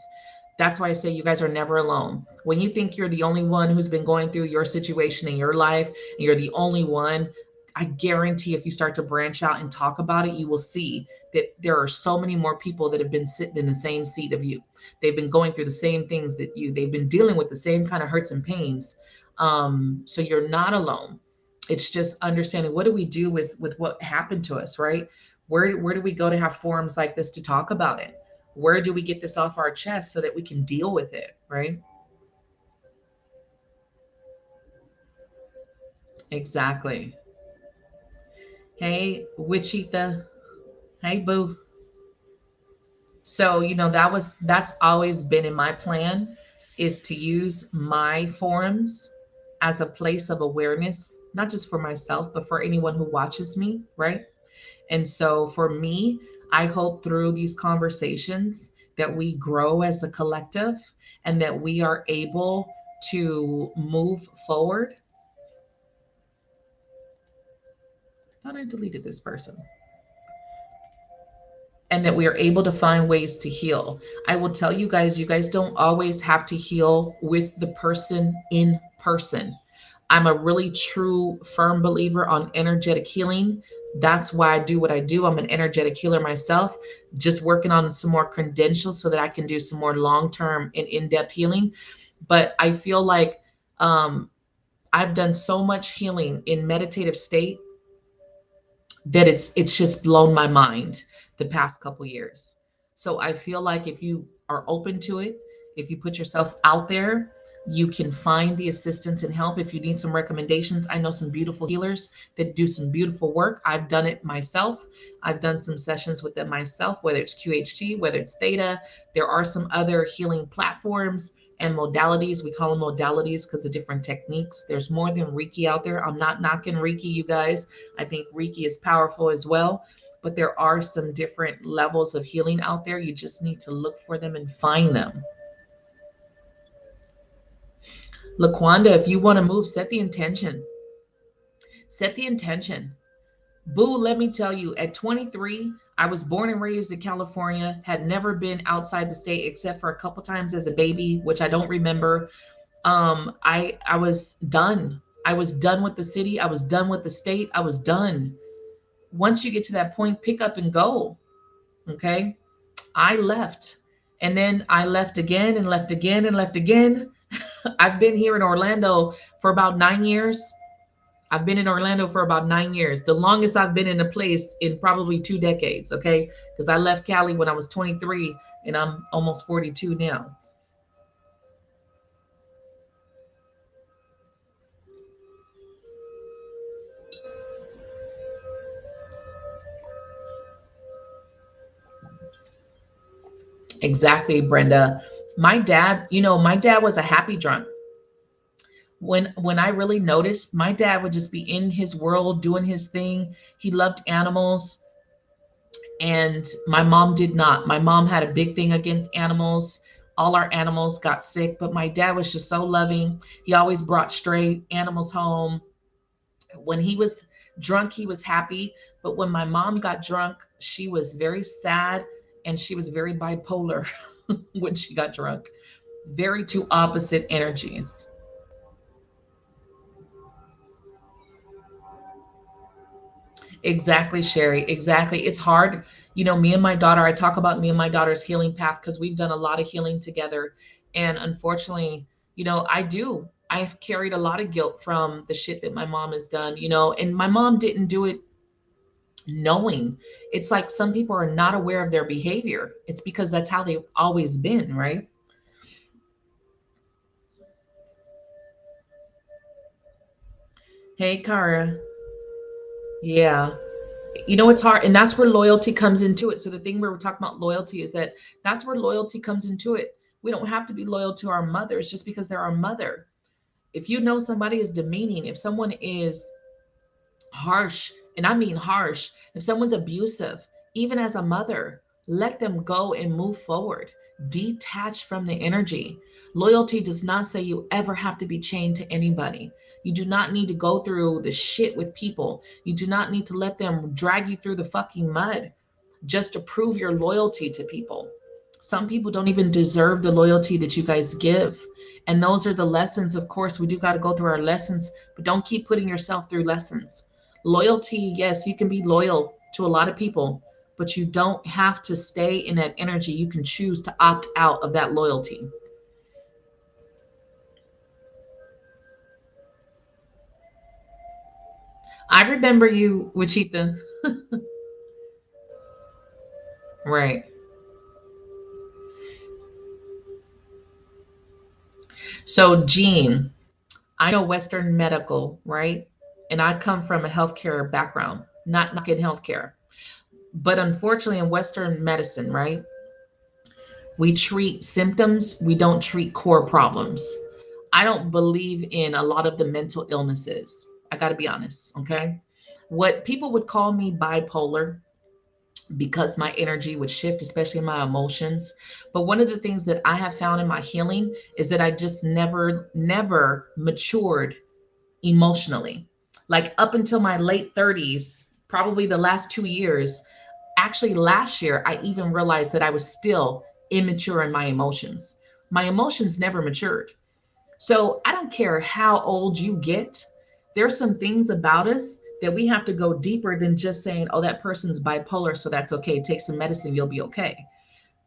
That's why I say you guys are never alone. When you think you're the only one who's been going through your situation in your life, and you're the only one, I guarantee if you start to branch out and talk about it, you will see that there are so many more people that have been sitting in the same seat of you. They've been going through the same things that they've been dealing with the same kind of hurts and pains. So you're not alone. It's just understanding what do we do with what happened to us, right? Where do we go to have forums like this to talk about it? Where do we get this off our chest so that we can deal with it, right? Exactly. Hey, Wichita. Hey, boo. So, that's always been in my plan, is to use my forums as a place of awareness, not just for myself, but for anyone who watches me, right? And so for me, I hope through these conversations that we grow as a collective and that we are able to move forward. Thought I deleted this person. And that we are able to find ways to heal. I will tell you guys don't always have to heal with the person in person. I'm a really true, firm believer on energetic healing. That's why I do what I do. I'm an energetic healer myself, just working on some more credentials so that I can do some more long term and in depth healing. But I feel like I've done so much healing in meditative state that it's just blown my mind the past couple years. So I feel like if you are open to it, if you put yourself out there, you can find the assistance and help. If you need some recommendations, I know some beautiful healers that do some beautiful work. I've done it myself. I've done some sessions with them myself, whether it's QHT, whether it's Theta. There are some other healing platforms and modalities. We call them modalities because of different techniques. There's more than Reiki out there. I'm not knocking Reiki, you guys. I think Reiki is powerful as well. But there are some different levels of healing out there. You just need to look for them and find them. Laquanda, if you want to move, set the intention. Set the intention. Boo, let me tell you, at 23, I was born and raised in California, had never been outside the state except for a couple times as a baby, which I don't remember. I was done. I was done with the city. I was done with the state. I was done. Once you get to that point, pick up and go. Okay. I left. And then I left again and left again and left again. I've been here in Orlando for about 9 years. I've been in Orlando for about 9 years, the longest I've been in a place in probably 2 decades. Okay. Because I left Cali when I was 23 and I'm almost 42 now. Exactly, Brenda. My dad was a happy drunk. When I really noticed, my dad would just be in his world doing his thing. He loved animals, and my mom did not. My mom had a big thing against animals. All our animals got sick, but my dad was just so loving. He always brought stray animals home. When he was drunk, he was happy, but when my mom got drunk, she was very sad and she was very bipolar when she got drunk. Very two opposite energies. Exactly, Sherry. Exactly. It's hard. Me and my daughter, I talk about me and my daughter's healing path because we've done a lot of healing together. And unfortunately, I do. I've carried a lot of guilt from the shit that my mom has done, and my mom didn't do it knowing. It's like some people are not aware of their behavior. It's because that's how they've always been, right? Hey, Kara. Yeah. It's hard, and that's where loyalty comes into it. So the thing where we're talking about loyalty is that that's where loyalty comes into it. We don't have to be loyal to our mothers just because they're our mother. If you know somebody is demeaning, if someone is harsh, and I mean harsh, if someone's abusive, even as a mother, let them go and move forward. Detach from the energy. Loyalty does not say you ever have to be chained to anybody. You do not need to go through the shit with people. You do not need to let them drag you through the fucking mud just to prove your loyalty to people. Some people don't even deserve the loyalty that you guys give. And those are the lessons. Of course, we do got to go through our lessons, but don't keep putting yourself through lessons. Loyalty, yes, you can be loyal to a lot of people, but you don't have to stay in that energy. You can choose to opt out of that loyalty. I remember you, Wichita. Right. So, Jean, I know Western medical, right? And I come from a healthcare background, not knocking healthcare. But unfortunately, in Western medicine, right, we treat symptoms, we don't treat core problems. I don't believe in a lot of the mental illnesses. I got to be honest, okay? What people would call me bipolar because my energy would shift, especially my emotions. But one of the things that I have found in my healing is that I just never matured emotionally. Like up until my late 30s, probably the last 2 years, actually last year, I even realized that I was still immature in my emotions. My emotions never matured. So I don't care how old you get, there's some things about us that we have to go deeper than just saying, oh, that person's bipolar, so that's okay. Take some medicine, you'll be okay.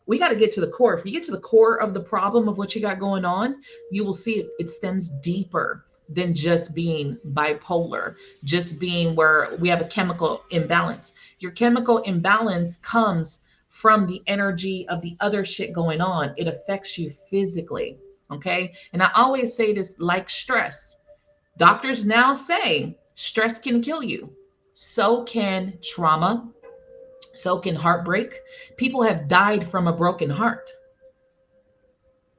We got to get to the core. If you get to the core of the problem of what you got going on, you will see it stems deeper than just being bipolar, just being where we have a chemical imbalance. Your chemical imbalance comes from the energy of the other shit going on. It affects you physically. Okay. And I always say this like stress. Doctors now say stress can kill you. So can trauma, so can heartbreak. People have died from a broken heart.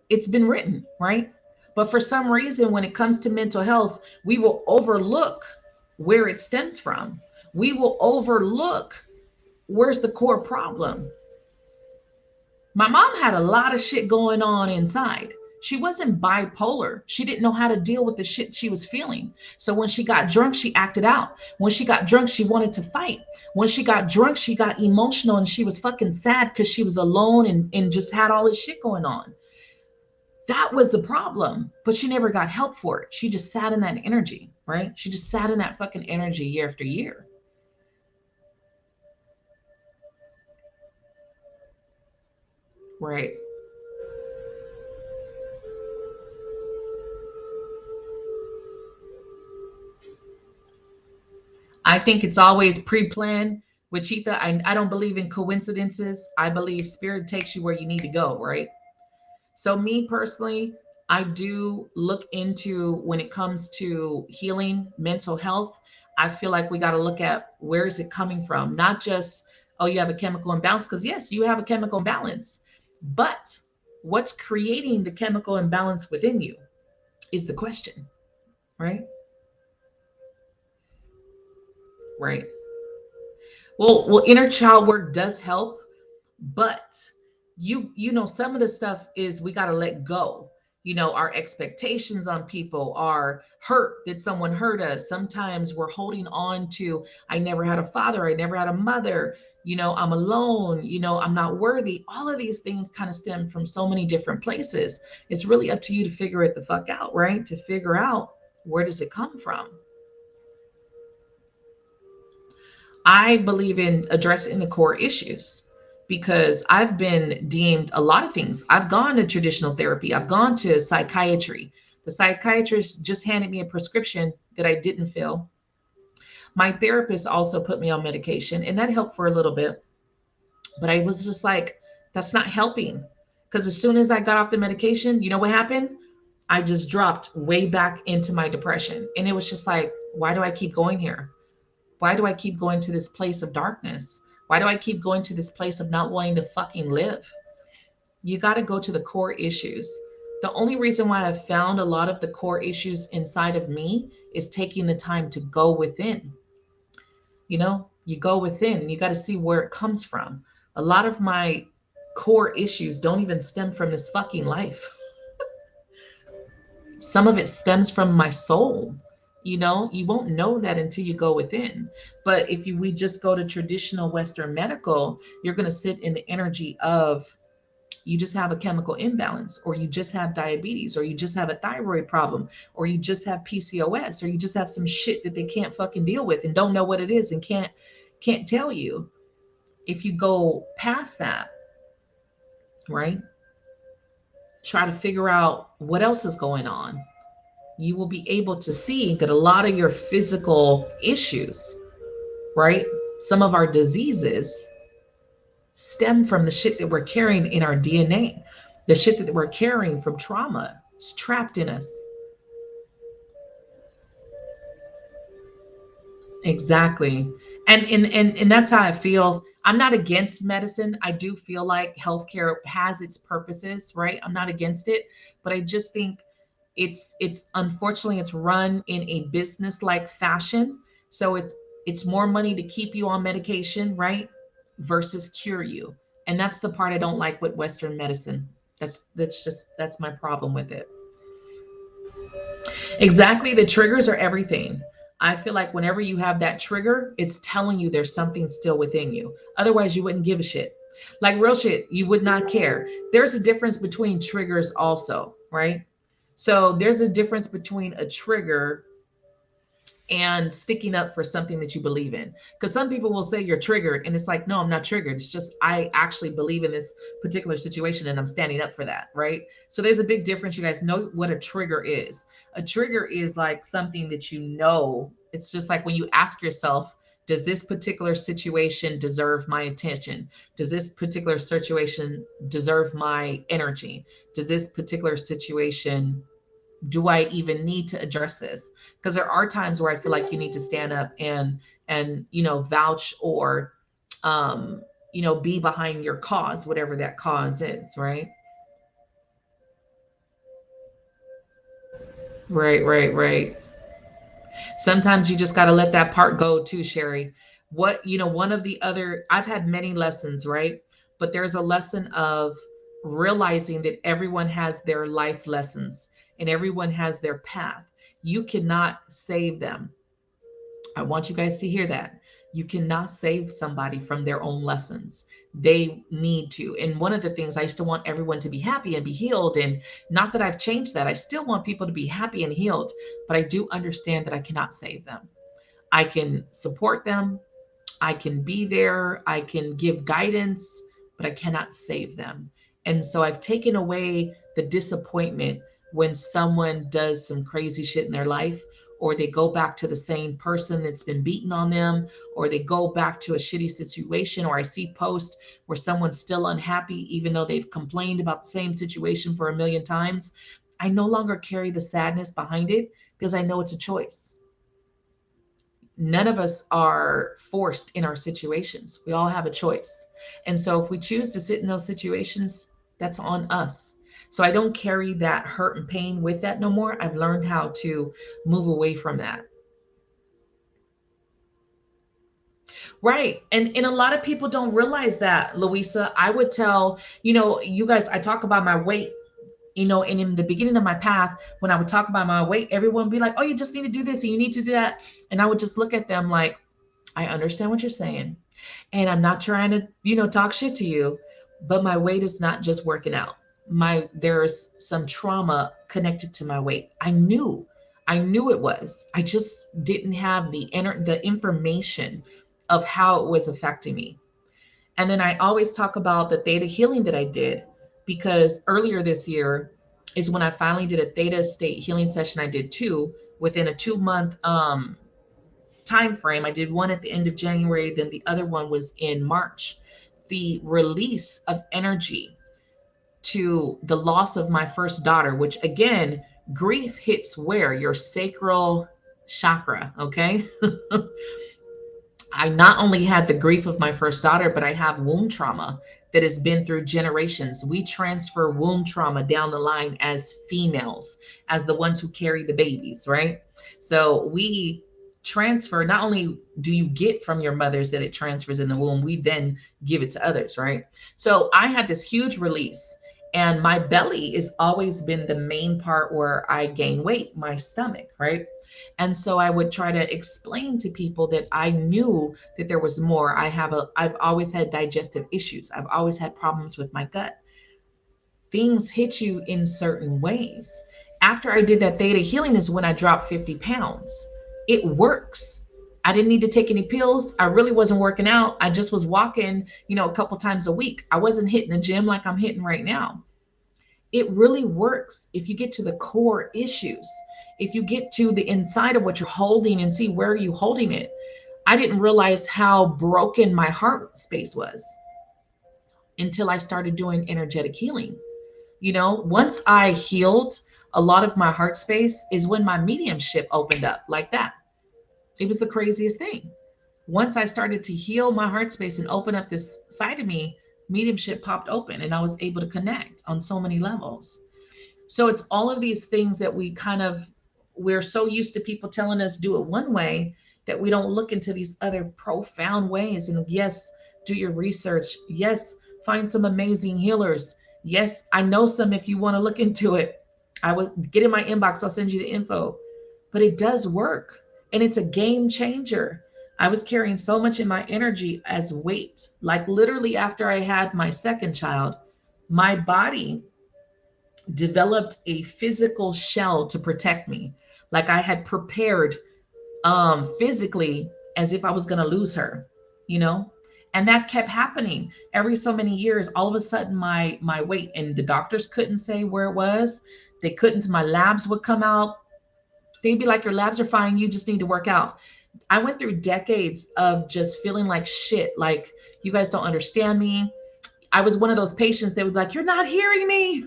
It's been written, right? But for some reason, when it comes to mental health, we will overlook where it stems from. We will overlook where's the core problem. My mom had a lot of shit going on inside. She wasn't bipolar. She didn't know how to deal with the shit she was feeling. So when she got drunk, she acted out. When she got drunk, she wanted to fight. When she got drunk, she got emotional and she was fucking sad because she was alone and just had all this shit going on. That was the problem. But she never got help for it. She just sat in that energy, right? She just sat in that fucking energy year after year. Right. I think it's always pre-planned. With Chita, I don't believe in coincidences. I believe spirit takes you where you need to go, right? So me personally, I do look into when it comes to healing mental health. I feel like we got to look at where is it coming from, not just oh you have a chemical imbalance because yes, you have a chemical imbalance, but what's creating the chemical imbalance within you is the question, right? Right. Well, inner child work does help, but some of the stuff is we got to let go. Our expectations on people, are hurt that someone hurt us. Sometimes we're holding on to, I never had a father, I never had a mother, I'm alone, I'm not worthy. All of these things kind of stem from so many different places. It's really up to you to figure it the fuck out, right? To figure out, where does it come from? I believe in addressing the core issues because I've been deemed a lot of things. I've gone to traditional therapy, I've gone to psychiatry. The psychiatrist just handed me a prescription that I didn't fill. My therapist also put me on medication, and that helped for a little bit. But I was just like, that's not helping. Because as soon as I got off the medication, you know what happened? I just dropped way back into my depression. And it was just like, why do I keep going here? Why do I keep going to this place of darkness? Why do I keep going to this place of not wanting to fucking live? You got to go to the core issues. The only reason why I've found a lot of the core issues inside of me is taking the time to go within. You go within, you got to see where it comes from. A lot of my core issues don't even stem from this fucking life. Some of it stems from my soul. You won't know that until you go within. But if we just go to traditional Western medical, you're going to sit in the energy of, you just have a chemical imbalance, or you just have diabetes, or you just have a thyroid problem, or you just have PCOS, or you just have some shit that they can't fucking deal with and don't know what it is and can't tell you. If you go past that, right? Try to figure out what else is going on. You will be able to see that a lot of your physical issues, right? Some of our diseases stem from the shit that we're carrying in our DNA, the shit that we're carrying from trauma. It's trapped in us. Exactly. And that's how I feel. I'm not against medicine. I do feel like healthcare has its purposes, right? I'm not against it, but I just think it's unfortunately it's run in a business like fashion. So it's more money to keep you on medication, right? Versus cure you. And that's the part I don't like with Western medicine. That's my problem with it. Exactly. The triggers are everything. I feel like whenever you have that trigger, it's telling you there's something still within you. Otherwise, you wouldn't give a shit. Like real shit, you would not care. There's a difference between triggers, also, right? So there's a difference between a trigger and sticking up for something that you believe in. Because some people will say you're triggered, and it's like, no, I'm not triggered. It's just I actually believe in this particular situation and I'm standing up for that, right? So there's a big difference. You guys know what a trigger is. A trigger is like something that it's just like when you ask yourself, does this particular situation deserve my attention? Does this particular situation deserve my energy? Does this particular situation, do I even need to address this? Because there are times where I feel like you need to stand up and vouch, or be behind your cause, whatever that cause is, right? Right, right, right. Sometimes you just got to let that part go too, Sherry. One of the other, I've had many lessons, right? But there's a lesson of realizing that everyone has their life lessons and everyone has their path. You cannot save them. I want you guys to hear that. You cannot save somebody from their own lessons. They need to. And one of the things, I used to want everyone to be happy and be healed. And not that I've changed that. I still want people to be happy and healed, but I do understand that I cannot save them. I can support them. I can be there. I can give guidance, but I cannot save them. And so I've taken away the disappointment when someone does some crazy shit in their life, or they go back to the same person that's been beating on them, or they go back to a shitty situation, or I see posts where someone's still unhappy even though they've complained about the same situation for a million times. I no longer carry the sadness behind it because I know it's a choice. None of us are forced in our situations. We all have a choice. And so if we choose to sit in those situations, that's on us. So I don't carry that hurt and pain with that no more. I've learned how to move away from that. Right. And a lot of people don't realize that, Louisa. I would tell, you guys, I talk about my weight And in the beginning of my path, when I would talk about my weight, everyone would be like, oh, you just need to do this and you need to do that. And I would just look at them like, I understand what you're saying. And I'm not trying to, talk shit to you, but my weight is not just working out. There's some trauma connected to my weight. I knew it was. I just didn't have the information of how it was affecting me. And then I always talk about the theta healing that I did, because earlier this year is when I finally did a theta state healing session. I did two within a 2 month time frame. I did one at the end of January, then the other one was in March. The release of energy to the loss of my first daughter, which again, grief hits where? Your sacral chakra, okay? I not only had the grief of my first daughter, but I have womb trauma that has been through generations. We transfer womb trauma down the line as females, as the ones who carry the babies, right? So we transfer, not only do you get from your mothers that it transfers in the womb, we then give it to others, right? So I had this huge release, and my belly has always been the main part where I gain weight, my stomach, right? And so I would try to explain to people that I knew that there was more. I've always had digestive issues. I've always had problems with my gut. Things hit you in certain ways. After I did that theta healing is when I dropped 50 pounds. It works. I didn't need to take any pills. I really wasn't working out. I just was walking, a couple times a week. I wasn't hitting the gym like I'm hitting right now. It really works if you get to the core issues. If you get to the inside of what you're holding and see where you're holding it. I didn't realize how broken my heart space was until I started doing energetic healing. Once I healed a lot of my heart space is when my mediumship opened up like that. It was the craziest thing. Once I started to heal my heart space and open up this side of me, mediumship popped open and I was able to connect on so many levels. So it's all of these things that we're so used to people telling us do it one way that we don't look into these other profound ways. And yes, do your research. Yes, find some amazing healers. Yes, I know some if you want to look into it. I will get in my inbox. I'll send you the info. But it does work. And it's a game changer. I was carrying so much in my energy as weight. Like literally after I had my second child, my body developed a physical shell to protect me. Like I had prepared physically as if I was going to lose her, you know? And that kept happening every so many years. All of a sudden my weight, and the doctors couldn't say where it was. They couldn't, my labs would come out. They'd be like, your labs are fine. You just need to work out. I went through decades of just feeling like shit. Like, you guys don't understand me. I was one of those patients that would be like, you're not hearing me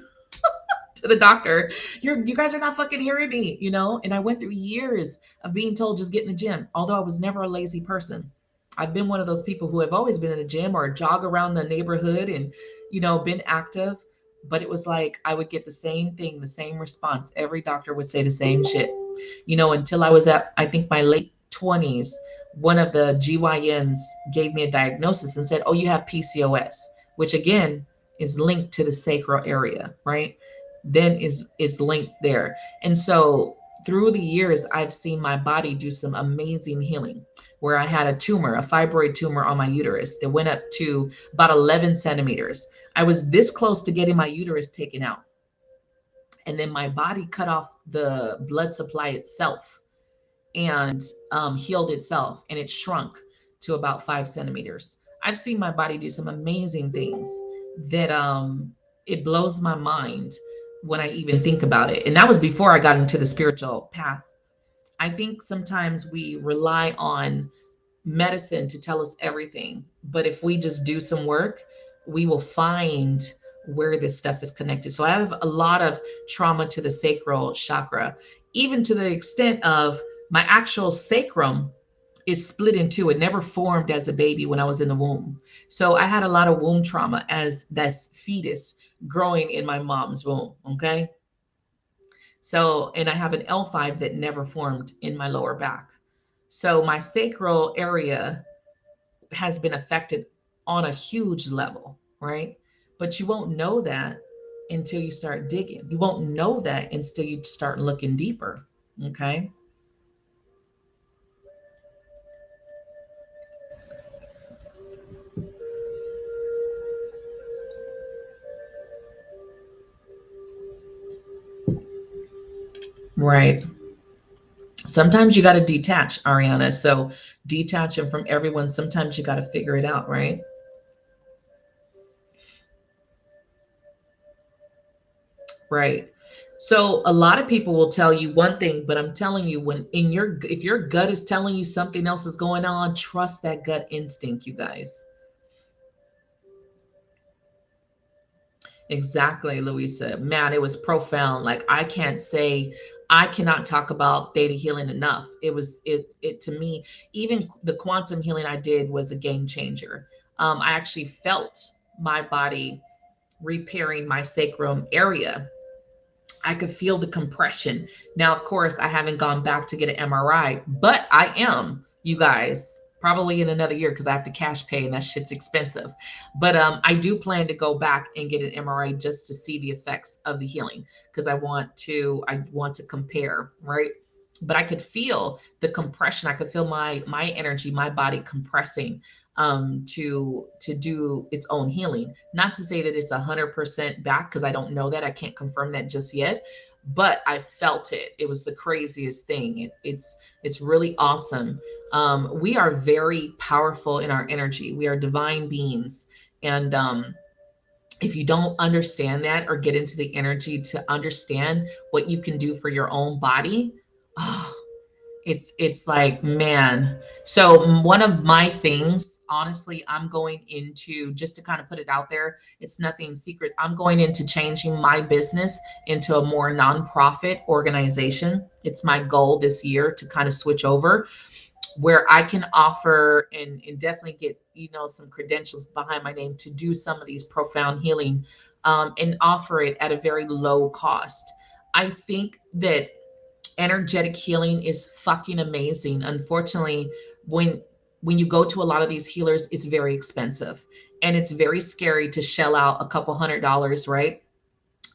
to the doctor. You guys are not fucking hearing me, you know? And I went through years of being told, just get in the gym. Although I was never a lazy person. I've been one of those people who have always been in the gym or jog around the neighborhood and, been active. But it was like, I would get the same thing, the same response. Every doctor would say the same shit, until I was at, I think, my late 20s. One of the GYNs gave me a diagnosis and said, oh, you have PCOS, which again is linked to the sacral area, right? Then is linked there. And so through the years, I've seen my body do some amazing healing, where I had a tumor, a fibroid tumor on my uterus that went up to about 11 centimeters. I was this close to getting my uterus taken out. And then my body cut off the blood supply itself and healed itself, and it shrunk to about 5 centimeters. I've seen my body do some amazing things that it blows my mind when I even think about it. And that was before I got into the spiritual path. I think sometimes we rely on medicine to tell us everything, but if we just do some work, we will find where this stuff is connected. So I have a lot of trauma to the sacral chakra, even to the extent of my actual sacrum is split in two. It never formed as a baby when I was in the womb. So I had a lot of womb trauma as that fetus growing in my mom's womb. Okay. So, and I have an L5 that never formed in my lower back. So my sacral area has been affected on a huge level, right? But you won't know that until you start digging. You won't know that until you start looking deeper. Okay. Right. Sometimes you got to detach, Ariana. So detaching from everyone, sometimes you got to figure it out, right? Right. So a lot of people will tell you one thing, but I'm telling you, when in your if your gut is telling you something else is going on, trust that gut instinct, you guys. Exactly, Louisa. Man, it was profound. Like I cannot talk about theta healing enough. It to me, even the quantum healing I did was a game changer. I actually felt my body repairing my sacrum area. I could feel the compression. Now, of course, I haven't gone back to get an MRI, but I am, you guys, probably in another year because I have to cash pay and that shit's expensive. But I do plan to go back and get an MRI just to see the effects of the healing because I want to compare, right? But I could feel the compression. I could feel my energy, my body compressing to do its own healing. Not to say that it's 100% back because I don't know that. I can't confirm that just yet, but I felt it. It was the craziest thing. It's really awesome. We are very powerful in our energy. We are divine beings, and if you don't understand that or get into the energy to understand what you can do for your own body, oh, it's like, man. So one of my things, honestly, I'm going into, just to kind of put it out there, it's nothing secret, I'm going into changing my business into a more nonprofit organization. It's my goal this year to kind of switch over where I can offer and definitely get, some credentials behind my name to do some of these profound healing, and offer it at a very low cost. I think that energetic healing is fucking amazing. Unfortunately, when you go to a lot of these healers, it's very expensive and it's very scary to shell out a couple $100, right?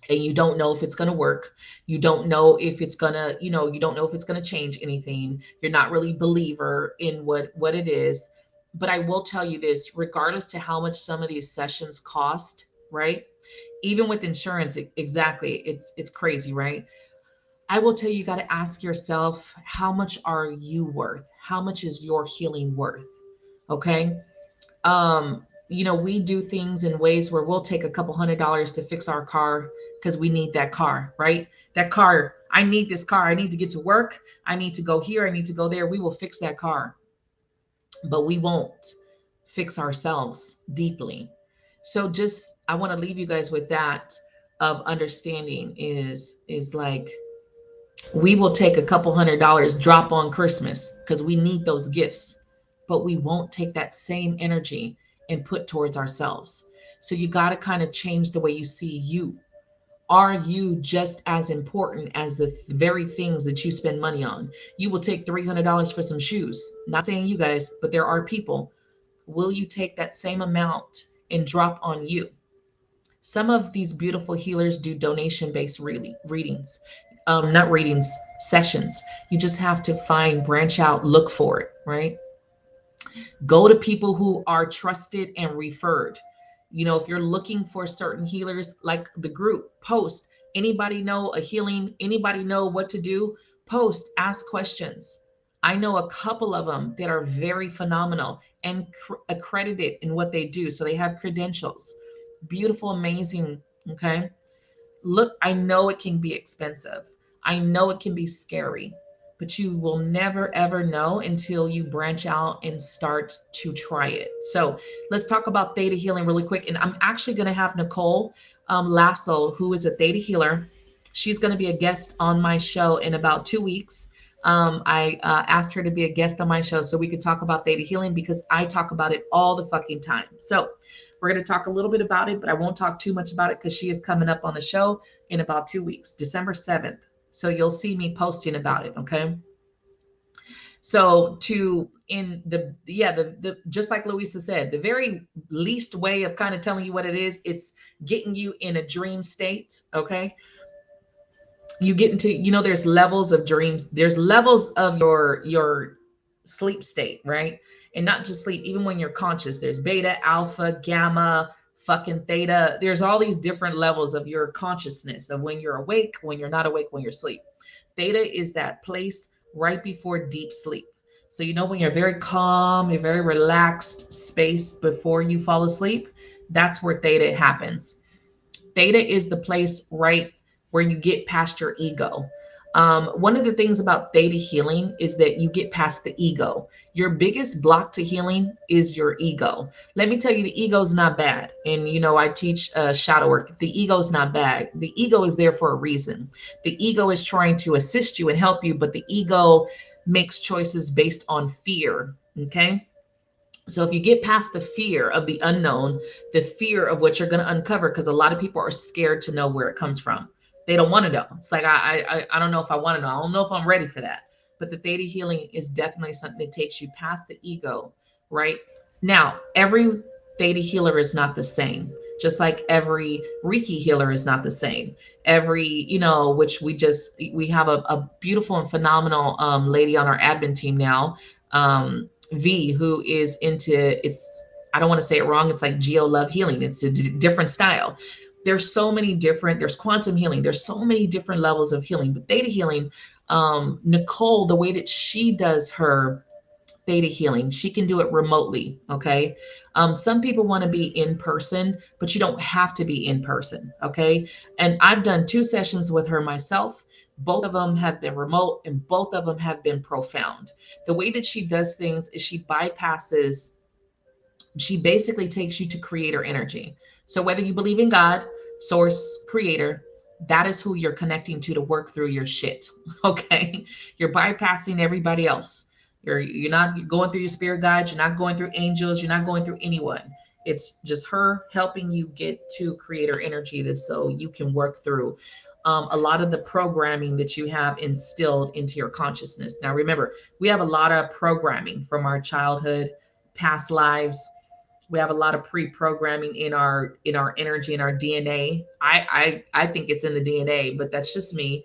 And you don't know if it's going to work. You don't know if it's going to, you don't know if it's going to change anything. You're not really a believer in what it is. But I will tell you this, regardless to how much some of these sessions cost, right? Even with insurance, exactly. It's crazy, right? I will tell you, you got to ask yourself, how much are you worth? How much is your healing worth? Okay. We do things in ways where we'll take a couple $100 to fix our car because we need that car, right? That car, I need this car. I need to get to work. I need to go here. I need to go there. We will fix that car, but we won't fix ourselves deeply. So just, I want to leave you guys with that of understanding is like, we will take a couple $100 drop on Christmas because we need those gifts, but we won't take that same energy and put towards ourselves. So you got to kind of change the way you see you. Are you just as important as the very things that you spend money on? You will take $300 for some shoes. Not saying you guys, but there are people. Will you take that same amount and drop on you? Some of these beautiful healers do donation based readings, not readings, sessions. You just have to branch out, look for it, right? Go to people who are trusted and referred. If you're looking for certain healers, like the group, post. Anybody know a healing? Anybody know what to do? Post, ask questions. I know a couple of them that are very phenomenal and accredited in what they do. So they have credentials. Beautiful, amazing. Okay. Look, I know it can be expensive. I know it can be scary, but you will never ever know until you branch out and start to try it. So let's talk about theta healing really quick. And I'm actually going to have Nicole Lasso, who is a theta healer. She's going to be a guest on my show in about 2 weeks. I asked her to be a guest on my show so we could talk about theta healing because I talk about it all the fucking time. So we're going to talk a little bit about it, but I won't talk too much about it because she is coming up on the show in about 2 weeks, December 7th. So you'll see me posting about it. Okay. So to in the just like Louisa said, the very least way of kind of telling you what it is, it's getting you in a dream state. Okay, you get into, there's levels of dreams, there's levels of your sleep state, right? And not just sleep, even when you're conscious, there's beta, alpha, gamma, fucking theta. There's all these different levels of your consciousness, of when you're awake, when you're not awake, when you're asleep. Theta is that place right before deep sleep. So when you're very calm, you're very relaxed space before you fall asleep, that's where theta happens. Theta is the place right where you get past your ego. One of the things about theta healing is that you get past the ego. Your biggest block to healing is your ego. Let me tell you, the ego is not bad. And, I teach shadow work. The ego is not bad. The ego is there for a reason. The ego is trying to assist you and help you, but the ego makes choices based on fear. Okay. So if you get past the fear of the unknown, the fear of what you're going to uncover, because a lot of people are scared to know where it comes from. They don't want to know. It's like, I don't know if I want to know. I don't know if I'm ready for that. But the theta healing is definitely something that takes you past the ego, right? Now, every theta healer is not the same. Just like every Reiki healer is not the same. Every, which we have a beautiful and phenomenal lady on our admin team now. V, who is into, it's, I don't want to say it wrong, it's like geo love healing. It's a different style. There's so many different, there's quantum healing, there's so many different levels of healing. But theta healing, Nicole, the way that she does her theta healing, she can do it remotely. Okay. Some people want to be in person, but you don't have to be in person. Okay. And I've done 2 sessions with her myself. Both of them have been remote and both of them have been profound. The way that she does things is she basically takes you to creator energy. So whether you believe in God, source, creator, that is who you're connecting to work through your shit. Okay. You're bypassing everybody else. You're not going through your spirit guides, you're not going through angels, you're not going through anyone. It's just her helping you get to creator energy, that so you can work through a lot of the programming that you have instilled into your consciousness. Now remember, we have a lot of programming from our childhood, past lives. We have a lot of pre-programming in our energy, in our DNA. I think it's in the DNA, but that's just me.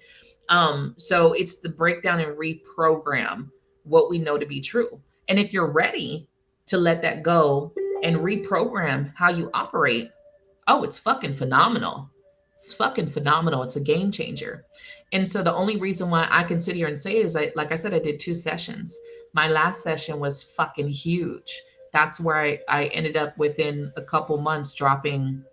So it's the breakdown and reprogram what we know to be true. And if you're ready to let that go and reprogram how you operate, oh, it's fucking phenomenal. It's fucking phenomenal. It's a game changer. And so the only reason why I can sit here and say it is, like I said, I did 2 sessions. My last session was fucking huge. That's where I ended up within a couple months dropping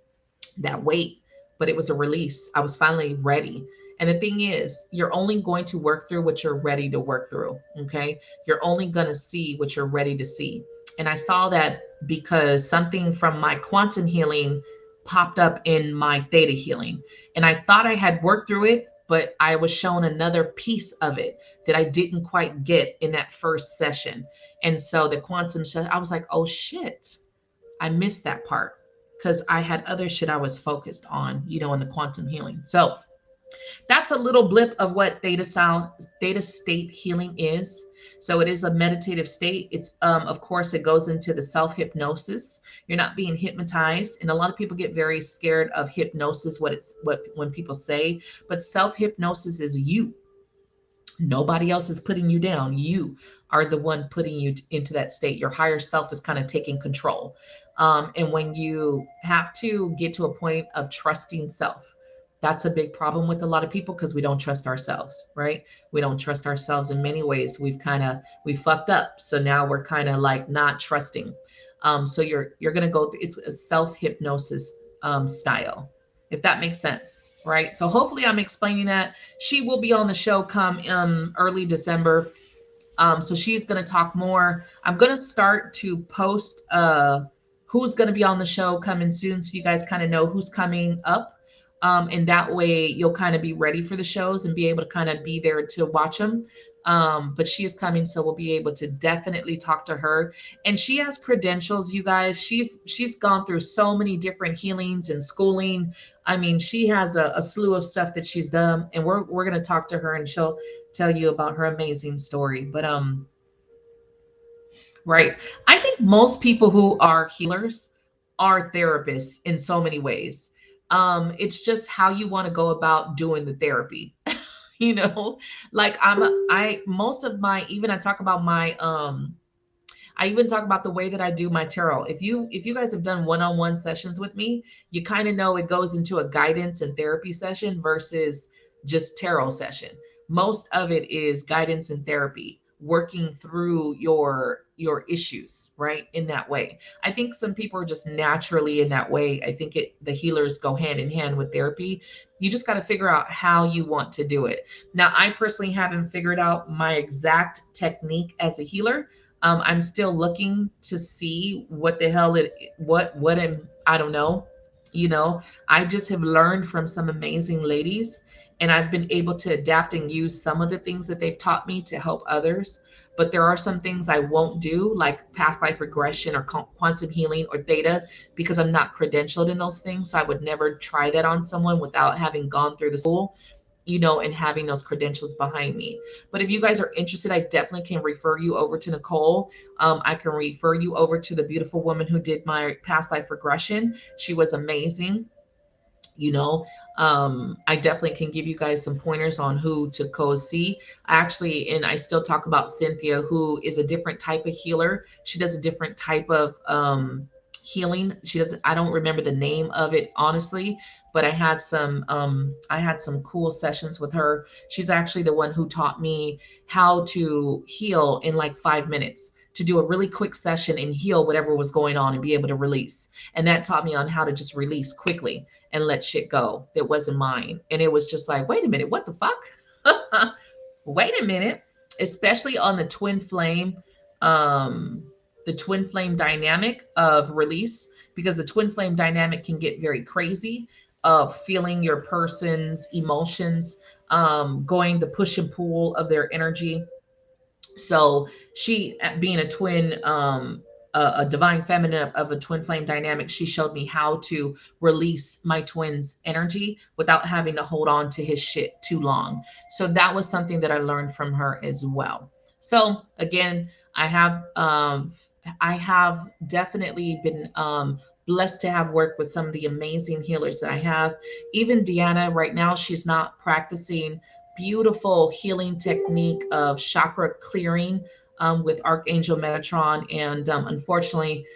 that weight, but it was a release. I was finally ready. And the thing is, you're only going to work through what you're ready to work through. Okay. You're only going to see what you're ready to see. And I saw that because something from my quantum healing popped up in my theta healing. And I thought I had worked through it, but I was shown another piece of it that I didn't quite get in that first session. And so the quantum, I was like, oh shit, I missed that part because I had other shit I was focused on, in the quantum healing. So that's a little blip of what theta state healing is. So it is a meditative state. It's of course it goes into the self hypnosis. You're not being hypnotized, and a lot of people get very scared of hypnosis. What when people say, but self hypnosis is you. Nobody else is putting you down. You are the one putting you into that state. Your higher self is kind of taking control. And when you have to get to a point of trusting self, that's a big problem with a lot of people because we don't trust ourselves, right? We don't trust ourselves in many ways. We fucked up. So now we're kind of like not trusting. So you're gonna go through, it's a self hypnosis style, if that makes sense, right? So hopefully I'm explaining that. She will be on the show come early December. So she's going to talk more. I'm going to start to post who's going to be on the show coming soon, so you guys kind of know who's coming up. And that way you'll kind of be ready for the shows and be able to kind of be there to watch them. But she is coming, so we'll be able to definitely talk to her. And she has credentials, you guys. She's gone through so many different healings and schooling. I mean, she has a slew of stuff that she's done, and we're gonna talk to her, and she'll tell you about her amazing story. But Right. I think most people who are healers are therapists in so many ways. It's just how you want to go about doing the therapy. you know, like I most of my, even I talk about my I even talk about the way that I do my tarot. If you guys have done one-on-one sessions with me, you kind of know it goes into a guidance and therapy session versus just tarot session. Most of it is guidance and therapy, working through your issues, right? In that way. I think some people are just naturally in that way. I think the healers go hand in hand with therapy. You just got to figure out how you want to do it. Now, I personally haven't figured out my exact technique as a healer. I'm still looking to see what the hell it what am I don't know. You know, I just have learned from some amazing ladies, and I've been able to adapt and use some of the things that they've taught me to help others. But there are some things I won't do, like past life regression or quantum healing or theta, because I'm not credentialed in those things. So I would never try that on someone without having gone through the school, and having those credentials behind me. But if you guys are interested, I definitely can refer you over to Nicole. I can refer you over to the beautiful woman who did my past life regression. She was amazing. you know I definitely can give you guys some pointers on who to go see. And I still talk about Cynthia, who is a different type of healer. She does a different type of healing. She doesn't I don't remember the name of it, honestly, but I had some cool sessions with her. She's actually the one who taught me how to heal in like 5 minutes, to do a really quick session and heal whatever was going on and be able to release. And that taught me on how to just release quickly and let shit go that wasn't mine. And it was just like, wait a minute, what the fuck? Wait a minute. Especially on um, the twin flame dynamic of release, because the twin flame dynamic can get very crazy of feeling your person's emotions, going the push and pull of their energy. So she, being a twin, a divine feminine of a twin flame dynamic, she showed me how to release my twin's energy without having to hold on to his shit too long. So that was something that I learned from her as well. So again, I have definitely been blessed to have worked with some of the amazing healers that I have. Even Deanna, right now, she's not practicing beautiful healing technique of chakra clearing with Archangel Metatron, and unfortunately,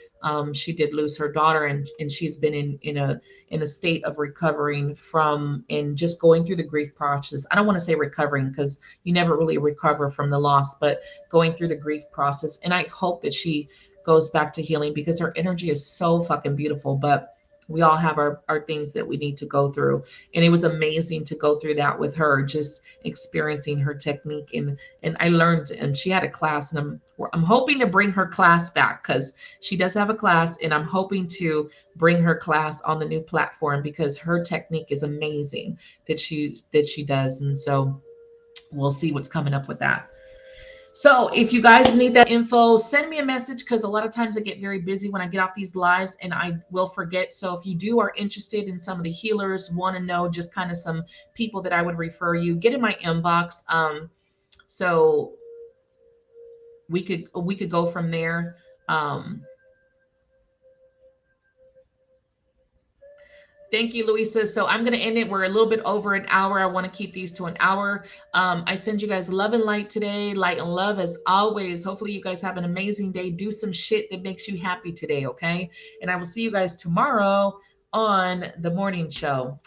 she did lose her daughter, and she's been in a state of recovering from and just going through the grief process. I don't want to say recovering, because you never really recover from the loss, but going through the grief process. And I hope that she goes back to healing, because her energy is so fucking beautiful. But we all have our things that we need to go through. And it was amazing to go through that with her, just experiencing her technique. And I learned, and she had a class, and I'm hoping to bring her class back, because she does have a class, and I'm hoping to bring her class on the new platform, because her technique is amazing that she does. And so we'll see what's coming up with that. So if you guys need that info, send me a message, because a lot of times I get very busy when I get off these lives and I will forget. So if you do are interested in some of the healers, want to know just kind of some people that I would refer you, get in my inbox. So we could go from there. Um, Thank you, Louisa. So I'm going to end it. We're a little bit over an hour. I want to keep these to an hour. I send you guys love and light today, light and love as always. Hopefully, you guys have an amazing day. Do some shit that makes you happy today, okay? And I will see you guys tomorrow on the morning show.